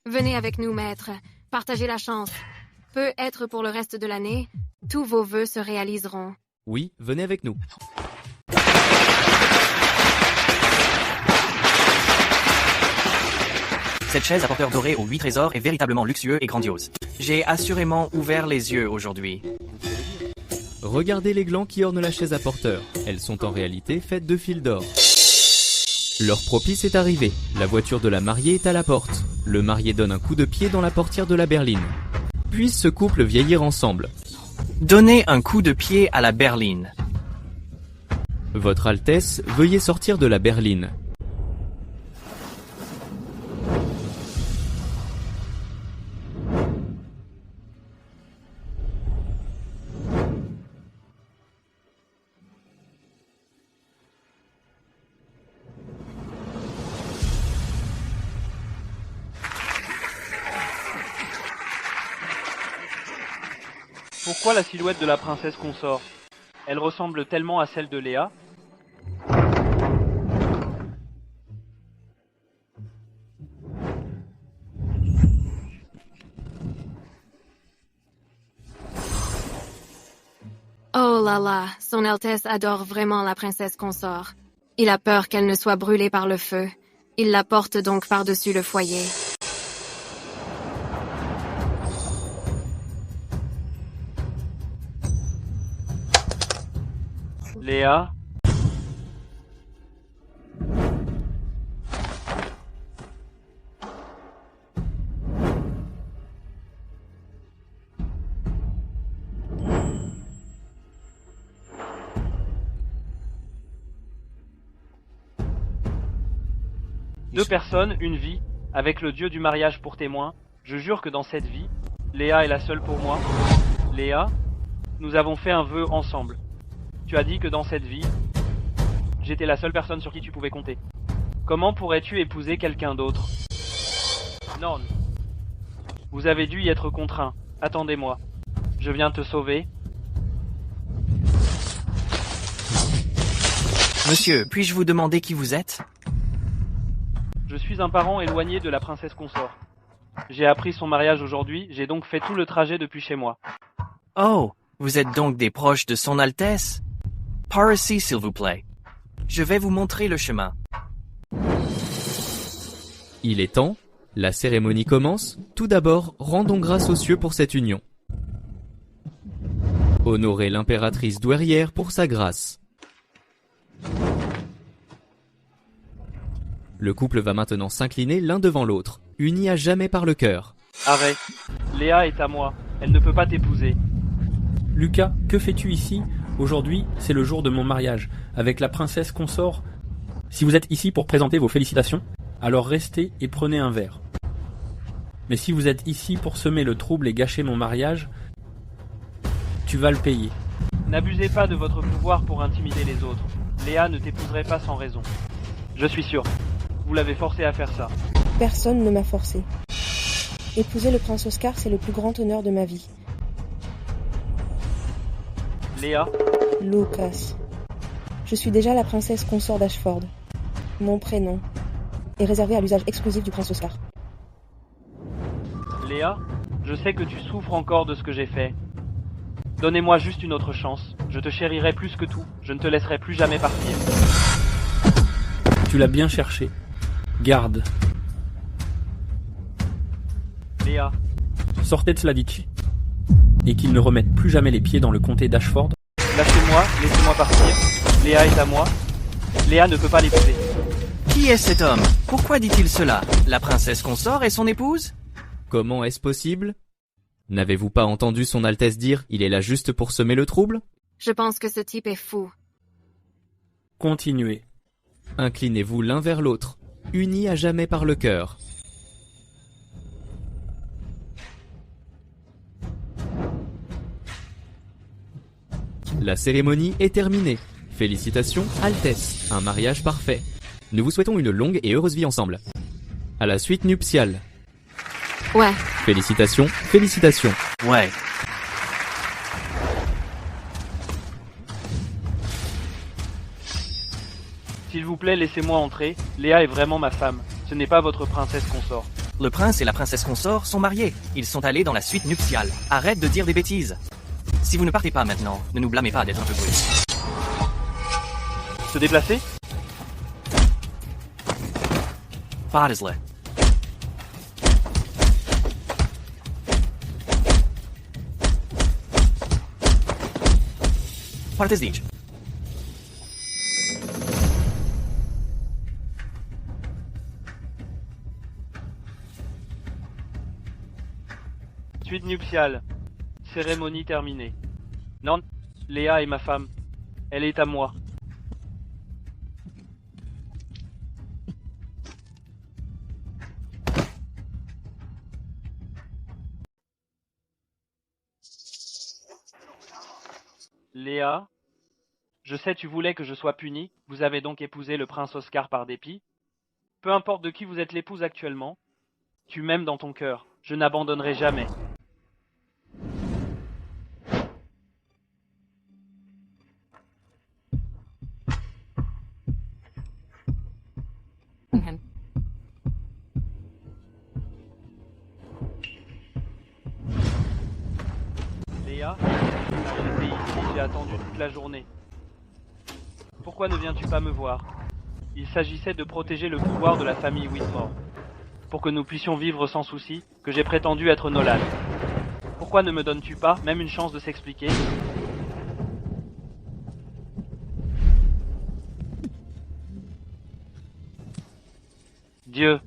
Venez avec nous, maître. Partagez la chance. Peut être pour le reste de l'année, tous vos vœux se réaliseront. Oui, venez avec nous. Cette chaise à porteur doré aux 8 trésors est véritablement luxueux et grandiose. J'ai assurément ouvert les yeux aujourd'hui. Regardez les glands qui ornent la chaise à porteur. Elles sont en réalité faites de fils d'or. L'heure propice est arrivée. La voiture de la mariée est à la porte. Le marié donne un coup de pied dans la portière de la berline. Puisse ce couple vieillir ensemble. Donnez un coup de pied à la berline. Votre Altesse, veuillez sortir de la berline. Pourquoi la silhouette de la princesse consort? Elle ressemble tellement à celle de Léa. Oh là là, son Altesse adore vraiment la princesse consort. Il a peur qu'elle ne soit brûlée par le feu. Il la porte donc par-dessus le foyer. Léa? Deux personnes, une vie, avec le dieu du mariage pour témoin. Je jure que dans cette vie, Léa est la seule pour moi. Léa, nous avons fait un vœu ensemble. Tu as dit que dans cette vie, j'étais la seule personne sur qui tu pouvais compter. Comment pourrais-tu épouser quelqu'un d'autre? Non. Vous avez dû y être contraint. Attendez-moi. Je viens te sauver. Monsieur, puis-je vous demander qui vous êtes? Je suis un parent éloigné de la princesse consort. J'ai appris son mariage aujourd'hui, j'ai donc fait tout le trajet depuis chez moi. Oh, vous êtes donc des proches de son Altesse? Par ici, s'il vous plaît. Je vais vous montrer le chemin. Il est temps, la cérémonie commence. Tout d'abord, rendons grâce aux cieux pour cette union. Honorez l'impératrice douairière pour sa grâce. Le couple va maintenant s'incliner l'un devant l'autre, unis à jamais par le cœur. Arrête. Léa est à moi. Elle ne peut pas t'épouser. Lucas, que fais-tu ici? Aujourd'hui, c'est le jour de mon mariage, avec la princesse consort. Si vous êtes ici pour présenter vos félicitations, alors restez et prenez un verre. Mais si vous êtes ici pour semer le trouble et gâcher mon mariage, tu vas le payer. N'abusez pas de votre pouvoir pour intimider les autres. Léa ne t'épouserait pas sans raison. Je suis sûr. Vous l'avez forcé à faire ça. Personne ne m'a forcé. Épouser le prince Oscar, c'est le plus grand honneur de ma vie. Léa, Lucas. Je suis déjà la princesse consort d'Ashford. Mon prénom est réservé à l'usage exclusif du prince Oscar. Léa, je sais que tu souffres encore de ce que j'ai fait. Donnez-moi juste une autre chance. Je te chérirai plus que tout. Je ne te laisserai plus jamais partir. Tu l'as bien cherché. Garde. Léa. Sortez de Slavitch. Et qu'il ne remette plus jamais les pieds dans le comté d'Ashford. Lâchez-moi, laissez-moi partir. Léa est à moi. Léa ne peut pas l'épouser. Qui est cet homme? Pourquoi dit-il cela? La princesse consort et son épouse? Comment est-ce possible? N'avez-vous pas entendu son Altesse dire « il est là juste pour semer le trouble » ? Je pense que ce type est fou. Continuez. Inclinez-vous l'un vers l'autre, unis à jamais par le cœur. La cérémonie est terminée. Félicitations, Altesse, un mariage parfait. Nous vous souhaitons une longue et heureuse vie ensemble. À la suite nuptiale. Ouais. Félicitations, félicitations. Ouais. S'il vous plaît, laissez-moi entrer. Léa est vraiment ma femme. Ce n'est pas votre princesse consort. Le prince et la princesse consort sont mariés. Ils sont allés dans la suite nuptiale. Arrête de dire des bêtises. Si vous ne partez pas maintenant, ne nous blâmez pas d'être un peu brusque. Se déplacer? Partisle. Partisdic. Suite nuptiale. Cérémonie terminée. Non, Léa est ma femme. Elle est à moi. Léa, je sais tu voulais que je sois puni, vous avez donc épousé le prince Oscar par dépit. Peu importe de qui vous êtes l'épouse actuellement, tu m'aimes dans ton cœur, je n'abandonnerai jamais. Léa, j'étais ici, j'ai attendu toute la journée. Pourquoi ne viens-tu pas me voir? Il s'agissait de protéger le pouvoir de la famille Whitmore, pour que nous puissions vivre sans souci, que j'ai prétendu être Nolan. Pourquoi ne me donnes-tu pas même une chance de s'expliquer? Dieu,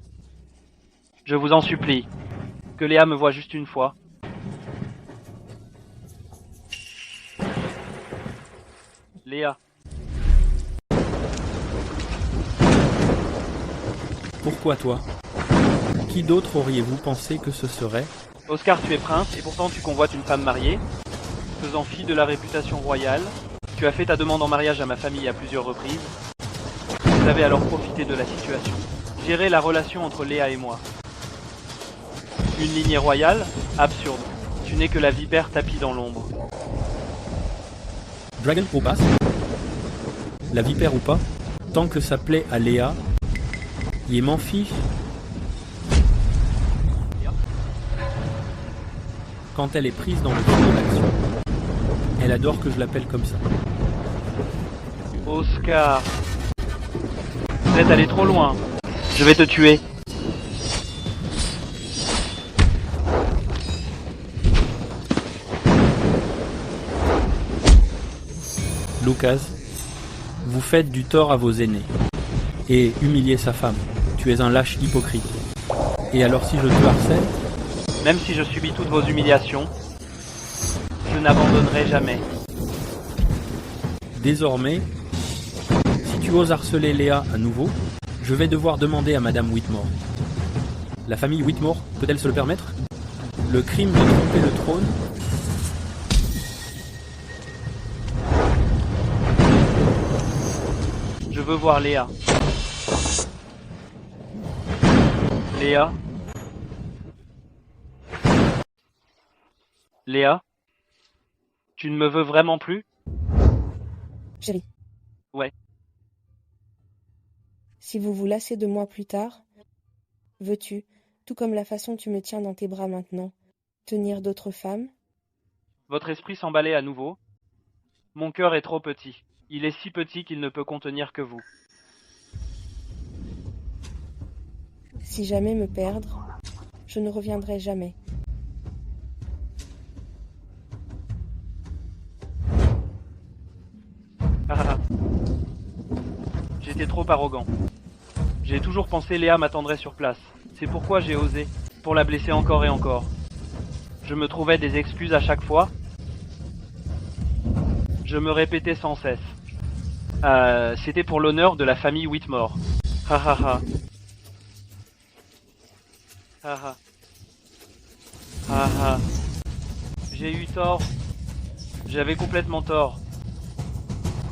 je vous en supplie, que Léa me voie juste une fois. Léa. Pourquoi toi? Qui d'autre auriez-vous pensé que ce serait? Oscar, tu es prince et pourtant tu convoites une femme mariée. Faisant fi de la réputation royale, tu as fait ta demande en mariage à ma famille à plusieurs reprises. Vous avez alors profité de la situation. Gérer la relation entre Léa et moi. Une lignée royale? Absurde. Tu n'es que la vipère tapie dans l'ombre. Dragon ou pas? La vipère ou pas? Tant que ça plaît à Léa, il m'en fiche. Quand elle est prise dans le feu de l'action, elle adore que je l'appelle comme ça. Oscar, vous êtes allé trop loin. Je vais te tuer. Lucas, vous faites du tort à vos aînés. Et humilier sa femme. Tu es un lâche hypocrite. Et alors si je te harcèle? Même si je subis toutes vos humiliations, je n'abandonnerai jamais. Désormais, si tu oses harceler Léa à nouveau, je vais devoir demander à Madame Whitmore. La famille Whitmore peut-elle se le permettre? Le crime de tromper le trône? Je veux voir Léa. Léa? Léa? Tu ne me veux vraiment plus? Chérie. Ouais. Si vous vous lassez de moi plus tard, veux-tu, tout comme la façon tu me tiens dans tes bras maintenant, tenir d'autres femmes? Votre esprit s'emballait à nouveau. Mon cœur est trop petit. Il est si petit qu'il ne peut contenir que vous. Si jamais me perdre, je ne reviendrai jamais. J'étais trop arrogant. J'ai toujours pensé Léa m'attendrait sur place. C'est pourquoi j'ai osé, pour la blesser encore et encore. Je me trouvais des excuses à chaque fois. Je me répétais sans cesse. C'était pour l'honneur de la famille Whitmore. Ha ha ha. Ha ha. Ha ha. J'ai eu tort. J'avais complètement tort.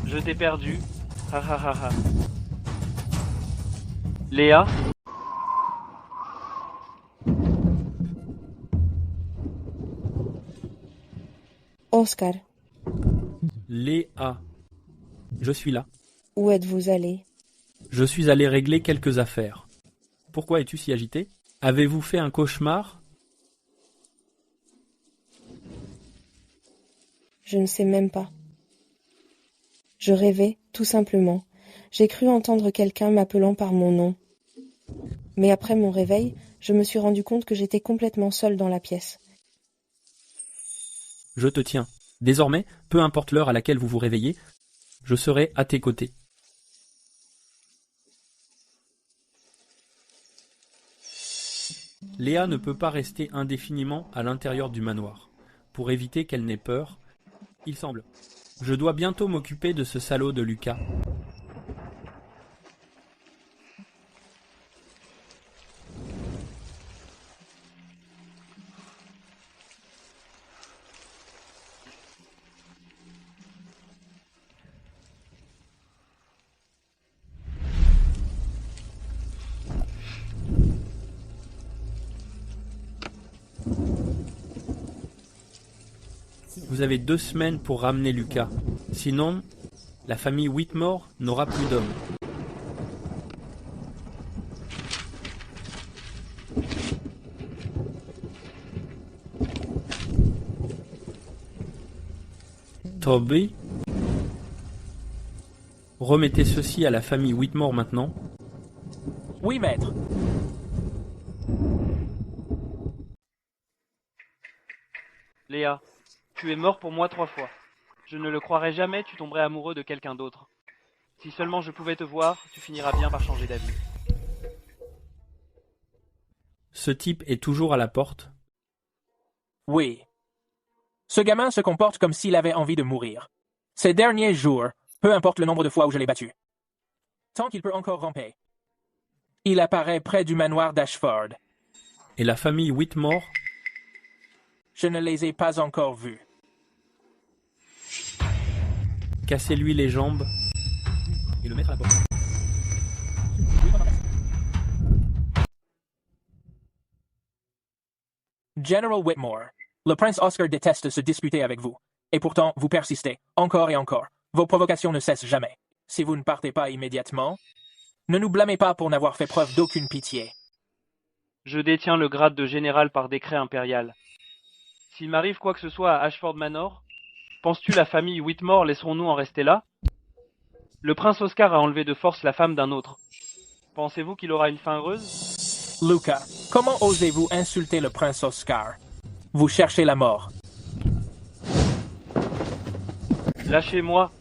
Je t'ai perdu. Ha ha ha ha. Léa? Oscar, Léa. Je suis là. où êtes-vous allé? Je suis allé régler quelques affaires. Pourquoi es-tu si agité? Avez-vous fait un cauchemar? Je ne sais même pas. Je rêvais, tout simplement. J'ai cru entendre quelqu'un m'appelant par mon nom. Mais après mon réveil, je me suis rendu compte que j'étais complètement seule dans la pièce. Je te tiens. Désormais, peu importe l'heure à laquelle vous vous réveillez, je serai à tes côtés. Léa ne peut pas rester indéfiniment à l'intérieur du manoir. Pour éviter qu'elle n'ait peur, il semble. Je dois bientôt m'occuper de ce salaud de Lucas. Vous avez 2 semaines pour ramener Lucas. Sinon, la famille Whitmore n'aura plus d'hommes. Toby, remettez ceci à la famille Whitmore maintenant. Oui, maître. Léa, tu es mort pour moi 3 fois. Je ne le croirais jamais, tu tomberais amoureux de quelqu'un d'autre. Si seulement je pouvais te voir, tu finiras bien par changer d'avis. Ce type est toujours à la porte. Oui. Ce gamin se comporte comme s'il avait envie de mourir. Ces derniers jours, peu importe le nombre de fois où je l'ai battu. Tant qu'il peut encore ramper. Il apparaît près du manoir d'Ashford. Et la famille Whitmore? Je ne les ai pas encore vus. Cassez-lui les jambes et le mettre à la porte. General Whitmore, le prince Oscar déteste se disputer avec vous. Et pourtant, vous persistez, encore et encore. Vos provocations ne cessent jamais. Si vous ne partez pas immédiatement, ne nous blâmez pas pour n'avoir fait preuve d'aucune pitié. Je détiens le grade de général par décret impérial. S'il m'arrive quoi que ce soit à Ashford Manor, penses-tu la famille Whitmore laisserons-nous en rester là? Le prince Oscar a enlevé de force la femme d'un autre. Pensez-vous qu'il aura une fin heureuse? Lucas, comment osez-vous insulter le prince Oscar? Vous cherchez la mort. Lâchez-moi.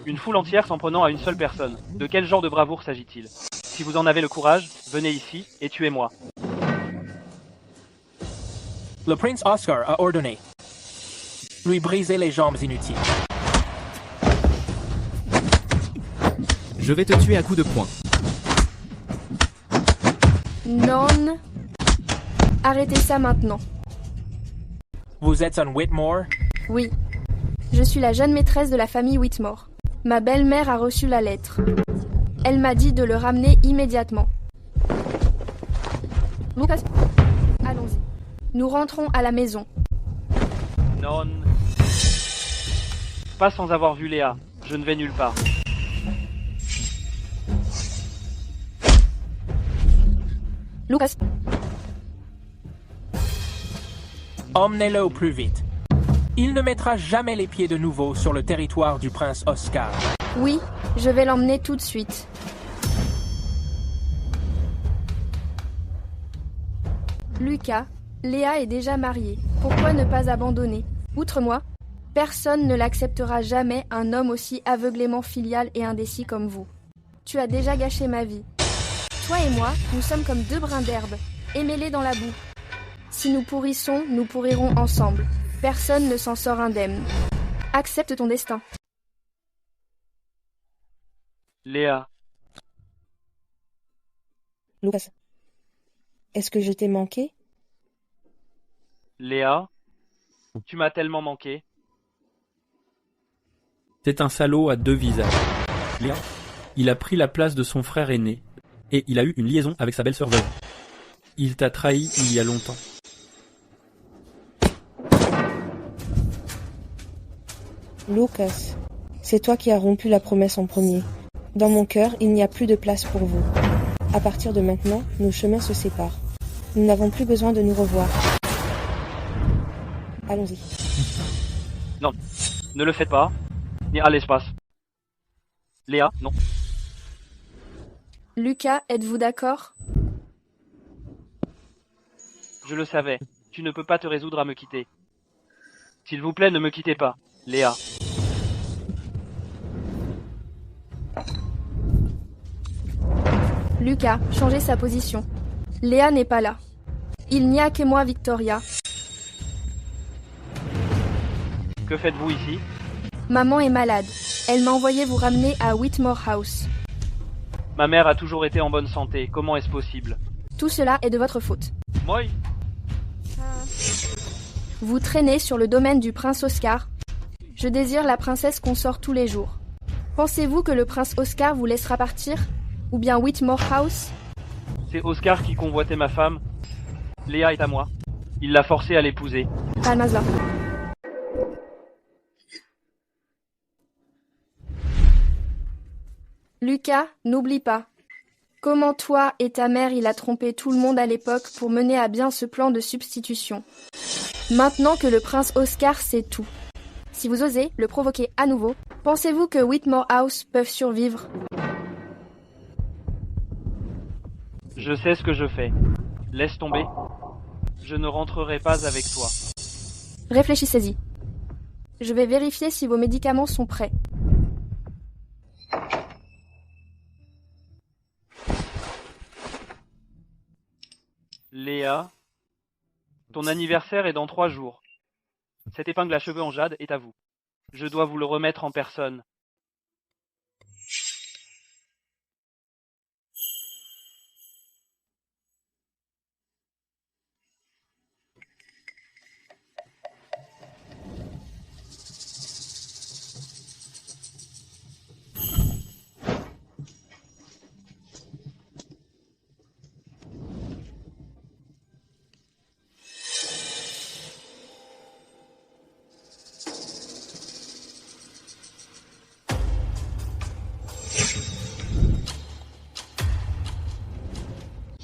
Une foule entière s'en prenant à une seule personne. De quel genre de bravoure s'agit-il? Si vous en avez le courage, venez ici et tuez-moi. Le prince Oscar a ordonné. Lui briser les jambes inutiles. Je vais te tuer à coups de poing. Non. Arrêtez ça maintenant. Vous êtes un Whitmore? Oui. Je suis la jeune maîtresse de la famille Whitmore. Ma belle-mère a reçu la lettre. Elle m'a dit de le ramener immédiatement. Lucas, allons-y. Nous rentrons à la maison. Non. Pas sans avoir vu Léa. Je ne vais nulle part. Lucas. Emmenez-le au plus vite. Il ne mettra jamais les pieds de nouveau sur le territoire du prince Oscar. Oui, je vais l'emmener tout de suite. Lucas, Léa est déjà mariée. Pourquoi ne pas abandonner? Outre moi, personne ne l'acceptera jamais, un homme aussi aveuglément filial et indécis comme vous. Tu as déjà gâché ma vie. Toi et moi, nous sommes comme deux brins d'herbe, émêlés dans la boue. Si nous pourrissons, nous pourrirons ensemble. Personne ne s'en sort indemne. Accepte ton destin. Léa. Lucas. Est-ce que je t'ai manqué? Léa. Tu m'as tellement manqué. C'est un salaud à deux visages. Léa, il a pris la place de son frère aîné, et il a eu une liaison avec sa belle-sœur veuve. Il t'a trahi il y a longtemps. Lucas, c'est toi qui as rompu la promesse en premier. Dans mon cœur, il n'y a plus de place pour vous. À partir de maintenant, nos chemins se séparent. Nous n'avons plus besoin de nous revoir. Allons-y. Non, ne le faites pas, ni à l'espace. Léa, non. Lucas, êtes-vous d'accord? Je le savais, tu ne peux pas te résoudre à me quitter. S'il vous plaît, ne me quittez pas, Léa. Lucas, changez sa position. Léa n'est pas là. Il n'y a que moi, Victoria. Que faites-vous ici? Maman est malade. Elle m'a envoyé vous ramener à Whitmore House. Ma mère a toujours été en bonne santé, comment est-ce possible? Tout cela est de votre faute. Moi? Vous traînez sur le domaine du prince Oscar. Je désire la princesse consort tous les jours. Pensez-vous que le prince Oscar vous laissera partir? Ou bien Whitmore House? C'est Oscar qui convoitait ma femme. Léa est à moi. Il l'a forcée à l'épouser. Calme-toi. Lucas, n'oublie pas. Comment toi et ta mère il a trompé tout le monde à l'époque pour mener à bien ce plan de substitution. Maintenant que le prince Oscar sait tout. Si vous osez le provoquer à nouveau, pensez-vous que Whitmore House peuvent survivre? Je sais ce que je fais. Laisse tomber. Je ne rentrerai pas avec toi. Réfléchissez-y. Je vais vérifier si vos médicaments sont prêts. Léa, ton anniversaire est dans 3 jours. Cette épingle à cheveux en jade est à vous. Je dois vous le remettre en personne.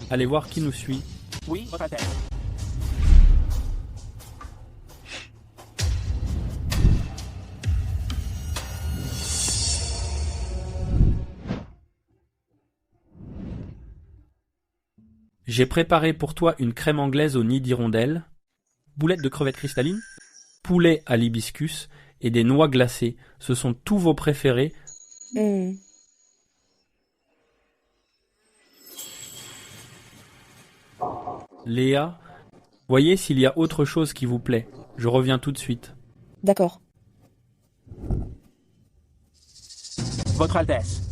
Allez voir qui nous suit. Oui, votre Altesse. J'ai préparé pour toi une crème anglaise au nid d'hirondelle, boulettes de crevettes cristallines, poulet à l'hibiscus et des noix glacées. Ce sont tous vos préférés. Léa, voyez s'il y a autre chose qui vous plaît. Je reviens tout de suite. D'accord. Votre Altesse.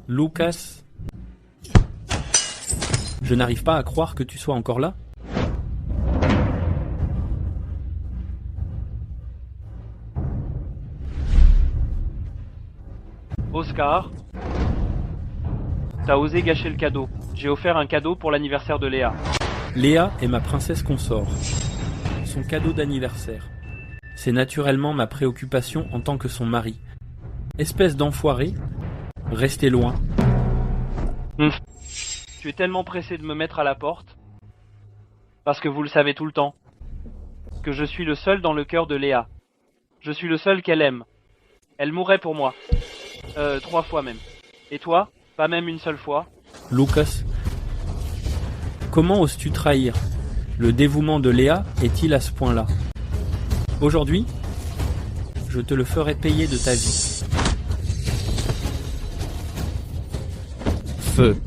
Lucas, je n'arrive pas à croire que tu sois encore là. Oscar, t'as osé gâcher le cadeau. J'ai offert un cadeau pour l'anniversaire de Léa. Léa est ma princesse consort. Son cadeau d'anniversaire. C'est naturellement ma préoccupation en tant que son mari. Espèce d'enfoiré, restez loin. Tu es tellement pressé de me mettre à la porte, parce que vous le savez tout le temps, que je suis le seul dans le cœur de Léa. Je suis le seul qu'elle aime. Elle mourrait pour moi. 3 fois même. Et toi, pas même une seule fois. Lucas, comment oses-tu trahir? Le dévouement de Léa est-il à ce point-là? Aujourd'hui, je te le ferai payer de ta vie.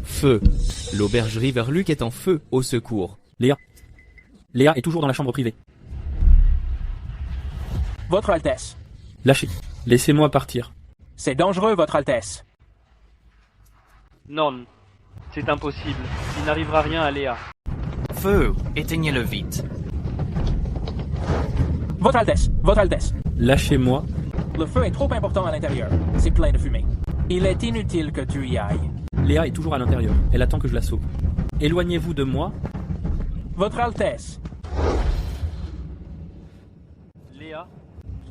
Feu. L'aubergerie Verluc est en feu, au secours. Léa est toujours dans la chambre privée. Votre Altesse. Lâchez. Laissez-moi partir. C'est dangereux, Votre Altesse. Non, c'est impossible. Il n'arrivera rien à Léa. Feu, éteignez-le vite. Votre Altesse. Lâchez-moi. Le feu est trop important à l'intérieur. C'est plein de fumée. Il est inutile que tu y ailles. Léa est toujours à l'intérieur. Elle attend que je la sauve. Éloignez-vous de moi. Votre Altesse. Léa,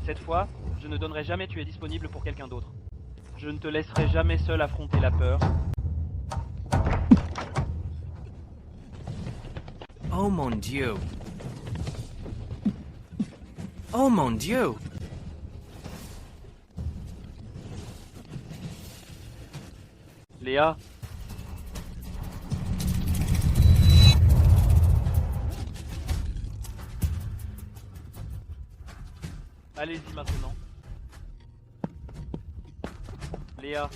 cette fois, je ne donnerai jamais tu es disponible pour quelqu'un d'autre. Je ne te laisserai jamais seul affronter la peur. Oh mon Dieu. Oh mon Dieu. Léa. Allez-y maintenant. Léa,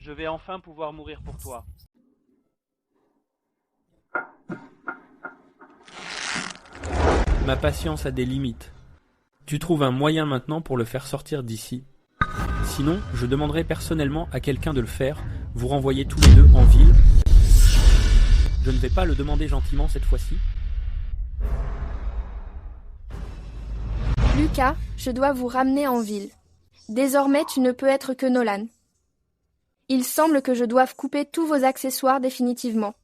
je vais enfin pouvoir mourir pour toi. Ma patience a des limites. Tu trouves un moyen maintenant pour le faire sortir d'ici. Sinon, je demanderai personnellement à quelqu'un de le faire, vous renvoyer tous les deux en ville. Je ne vais pas le demander gentiment cette fois-ci. Lucas, je dois vous ramener en ville. Désormais, tu ne peux être que Nolan. Il semble que je doive couper tous vos accessoires définitivement.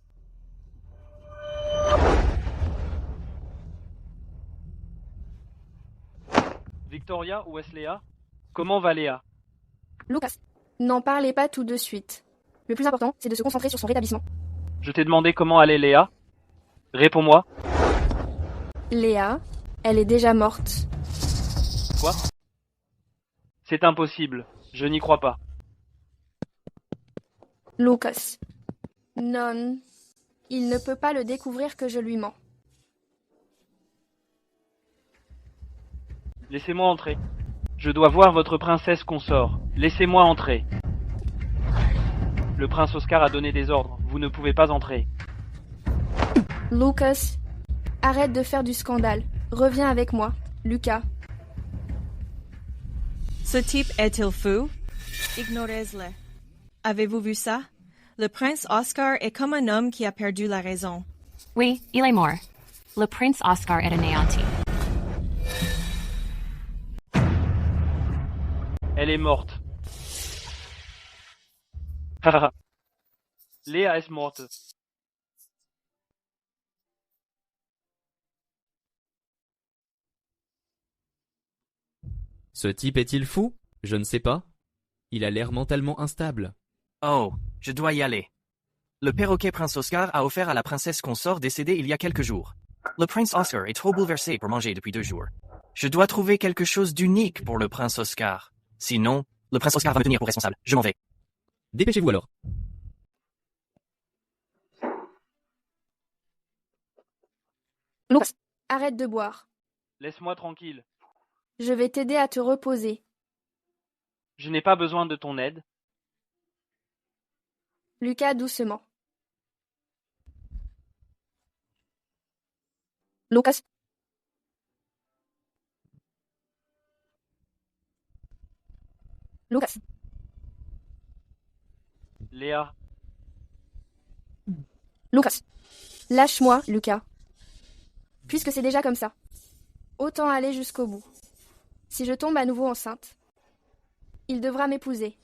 Victoria, où est-ce Léa? Comment va Léa? Lucas, n'en parlez pas tout de suite. Le plus important, c'est de se concentrer sur son rétablissement. Je t'ai demandé comment allait Léa. Réponds-moi. Léa, elle est déjà morte. Quoi? C'est impossible. Je n'y crois pas. Lucas. Non. Il ne peut pas le découvrir que je lui mens. Laissez-moi entrer. Je dois voir votre princesse consort. Laissez-moi entrer. Le prince Oscar a donné des ordres. Vous ne pouvez pas entrer. Lucas, arrête de faire du scandale. Reviens avec moi, Lucas. Ce type est-il fou? Ignorez-le. Avez-vous vu ça? Le prince Oscar est comme un homme qui a perdu la raison. Oui, il est mort. Le prince Oscar est anéanti. Elle est morte. Léa est morte. Ce type est-il fou? Je ne sais pas. Il a l'air mentalement instable. Oh, je dois y aller. Le perroquet prince Oscar a offert à la princesse consort décédée il y a quelques jours. Le prince Oscar est trop bouleversé pour manger depuis 2 jours. Je dois trouver quelque chose d'unique pour le prince Oscar. Sinon, le prince Oscar va me tenir pour responsable. Je m'en vais. Dépêchez-vous alors. Lucas, arrête de boire. Laisse-moi tranquille. Je vais t'aider à te reposer. Je n'ai pas besoin de ton aide. Lucas, doucement. Lucas. Lucas. Léa. Lucas. Lâche-moi, Lucas. Puisque c'est déjà comme ça. Autant aller jusqu'au bout. Si je tombe à nouveau enceinte, il devra m'épouser.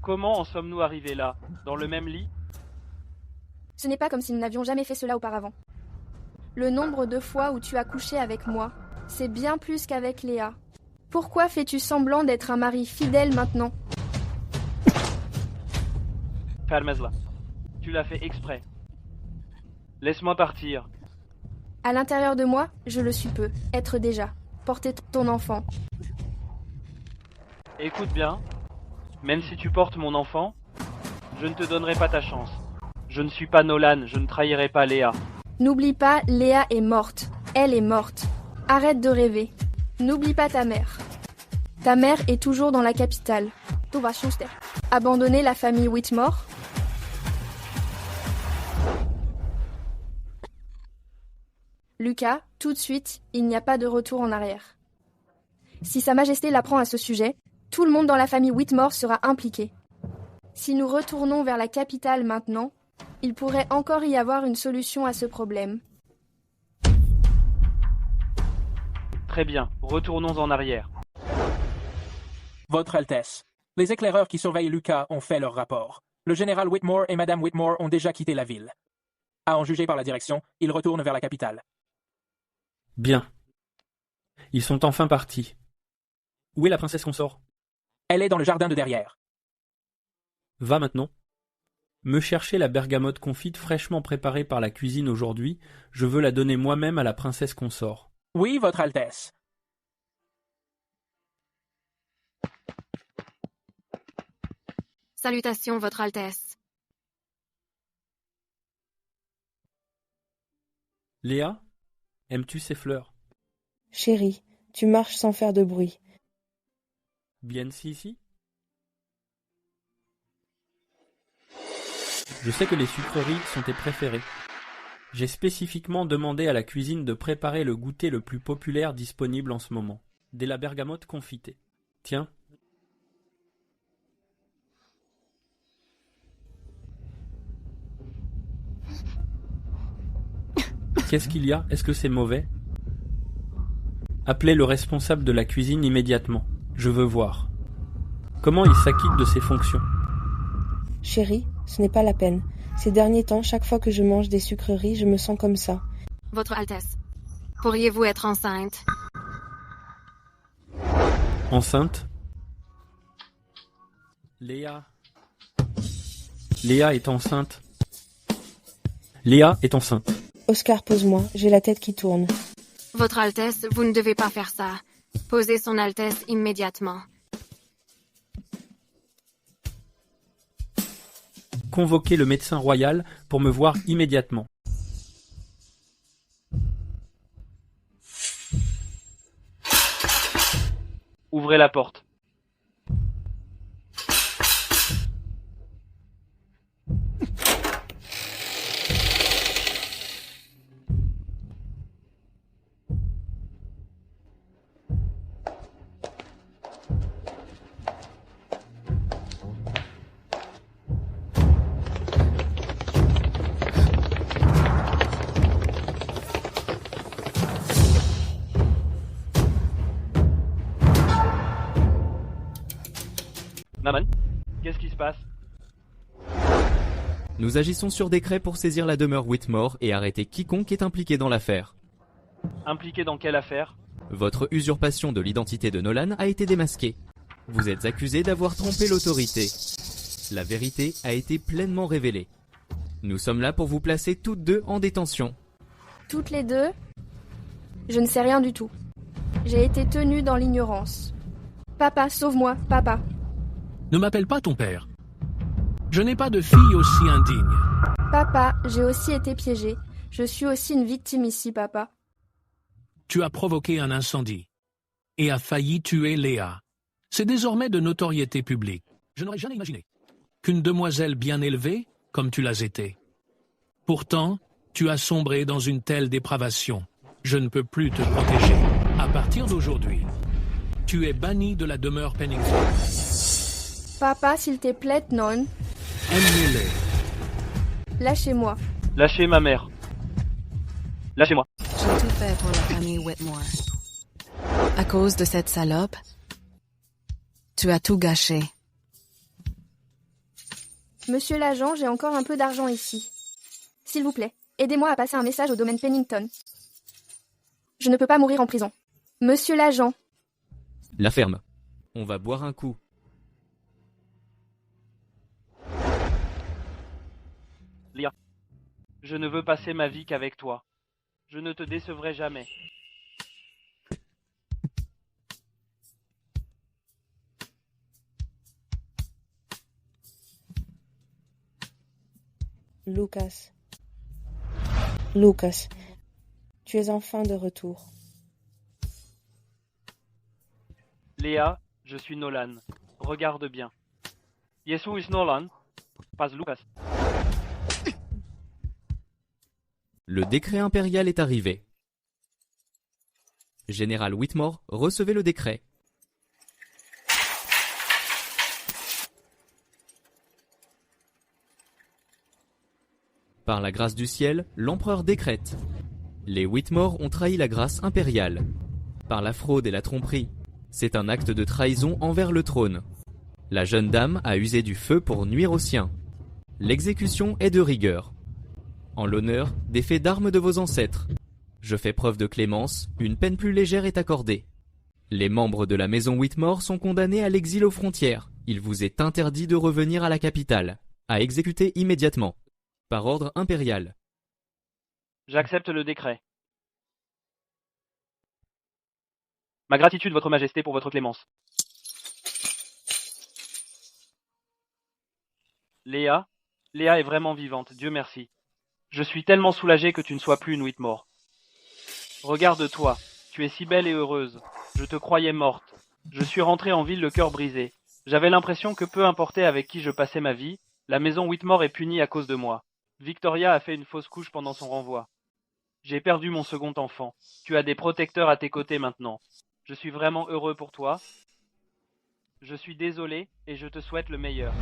Comment en sommes-nous arrivés là? Dans le même lit? Ce n'est pas comme si nous n'avions jamais fait cela auparavant. Le nombre de fois où tu as couché avec moi, c'est bien plus qu'avec Léa. Pourquoi fais-tu semblant d'être un mari fidèle maintenant? Fermez-la. Tu l'as fait exprès. Laisse-moi partir. À l'intérieur de moi, je le suis peu, être déjà, porter ton enfant. Écoute bien, même si tu portes mon enfant, je ne te donnerai pas ta chance. Je ne suis pas Nolan, je ne trahirai pas Léa. N'oublie pas, Léa est morte. Elle est morte. Arrête de rêver. N'oublie pas ta mère. Ta mère est toujours dans la capitale. Tout va Schuster. Abandonner la famille Whitmore? Lucas, tout de suite, il n'y a pas de retour en arrière. Si Sa Majesté l'apprend à ce sujet, tout le monde dans la famille Whitmore sera impliqué. Si nous retournons vers la capitale maintenant, il pourrait encore y avoir une solution à ce problème. Très bien, retournons en arrière. Votre Altesse, les éclaireurs qui surveillent Lucas ont fait leur rapport. Le général Whitmore et Madame Whitmore ont déjà quitté la ville. À en juger par la direction, ils retournent vers la capitale. Bien. Ils sont enfin partis. Où est la princesse consort? Elle est dans le jardin de derrière. Va maintenant. Me chercher la bergamote confite fraîchement préparée par la cuisine aujourd'hui. Je veux la donner moi-même à la princesse consort. Oui, Votre Altesse. Salutations, Votre Altesse. Léa, aimes-tu ces fleurs? Chérie, tu marches sans faire de bruit. Bien ici? Je sais que les sucreries sont tes préférées. J'ai spécifiquement demandé à la cuisine de préparer le goûter le plus populaire disponible en ce moment. De la bergamote confitée. Tiens. Qu'est-ce qu'il y a? Est-ce que c'est mauvais? Appelez le responsable de la cuisine immédiatement. Je veux voir. Comment il s'acquitte de ses fonctions? Chérie, ce n'est pas la peine. Ces derniers temps, chaque fois que je mange des sucreries, je me sens comme ça. Votre Altesse, pourriez-vous être enceinte? Enceinte? Léa. Léa est enceinte. Léa est enceinte. Oscar, pose-moi, j'ai la tête qui tourne. Votre Altesse, vous ne devez pas faire ça. Posez son Altesse immédiatement. Convoquez le médecin royal pour me voir immédiatement. Ouvrez la porte. Maman, qu'est-ce qui se passe? Nous agissons sur décret pour saisir la demeure Whitmore et arrêter quiconque est impliqué dans l'affaire. Impliqué dans quelle affaire? Votre usurpation de l'identité de Nolan a été démasquée. Vous êtes accusé d'avoir trompé l'autorité. La vérité a été pleinement révélée. Nous sommes là pour vous placer toutes deux en détention. Toutes les deux? Je ne sais rien du tout. J'ai été tenue dans l'ignorance. Papa, sauve-moi, papa. Ne m'appelle pas ton père. Je n'ai pas de fille aussi indigne. Papa, j'ai aussi été piégée. Je suis aussi une victime ici, papa. Tu as provoqué un incendie et as failli tuer Léa. C'est désormais de notoriété publique. Je n'aurais jamais imaginé qu'une demoiselle bien élevée, comme tu l'as été. Pourtant, tu as sombré dans une telle dépravation. Je ne peux plus te protéger. À partir d'aujourd'hui, tu es banni de la demeure Pennington. Papa, s'il te plaît, non. Aime-les. Lâchez-moi. Lâchez ma mère. Lâchez-moi. J'ai tout fait pour la famille Whitmore. À cause de cette salope, tu as tout gâché. Monsieur l'agent, j'ai encore un peu d'argent ici. S'il vous plaît, aidez-moi à passer un message au domaine Pennington. Je ne peux pas mourir en prison. Monsieur l'agent. La ferme. On va boire un coup. Leah, je ne veux passer ma vie qu'avec toi. Je ne te décevrai jamais. Lucas. Lucas, tu es enfin de retour. Leah, je suis Nolan. Regarde bien. Yes, who is Nolan? Pas Lucas. Le décret impérial est arrivé. Général Whitmore, recevez le décret. Par la grâce du ciel, l'empereur décrète. Les Whitmore ont trahi la grâce impériale. Par la fraude et la tromperie, c'est un acte de trahison envers le trône. La jeune dame a usé du feu pour nuire aux siens. L'exécution est de rigueur. En l'honneur des faits d'armes de vos ancêtres. Je fais preuve de clémence, une peine plus légère est accordée. Les membres de la maison Whitmore sont condamnés à l'exil aux frontières. Il vous est interdit de revenir à la capitale. À exécuter immédiatement. Par ordre impérial. J'accepte le décret. Ma gratitude, Votre Majesté, pour votre clémence. Leah est vraiment vivante, Dieu merci. Je suis tellement soulagé que tu ne sois plus une Whitmore. Regarde-toi, tu es si belle et heureuse. Je te croyais morte. Je suis rentré en ville le cœur brisé. J'avais l'impression que peu importait avec qui je passais ma vie, la maison Whitmore est punie à cause de moi. Victoria a fait une fausse couche pendant son renvoi. J'ai perdu mon second enfant. Tu as des protecteurs à tes côtés maintenant. Je suis vraiment heureux pour toi. Je suis désolé et je te souhaite le meilleur.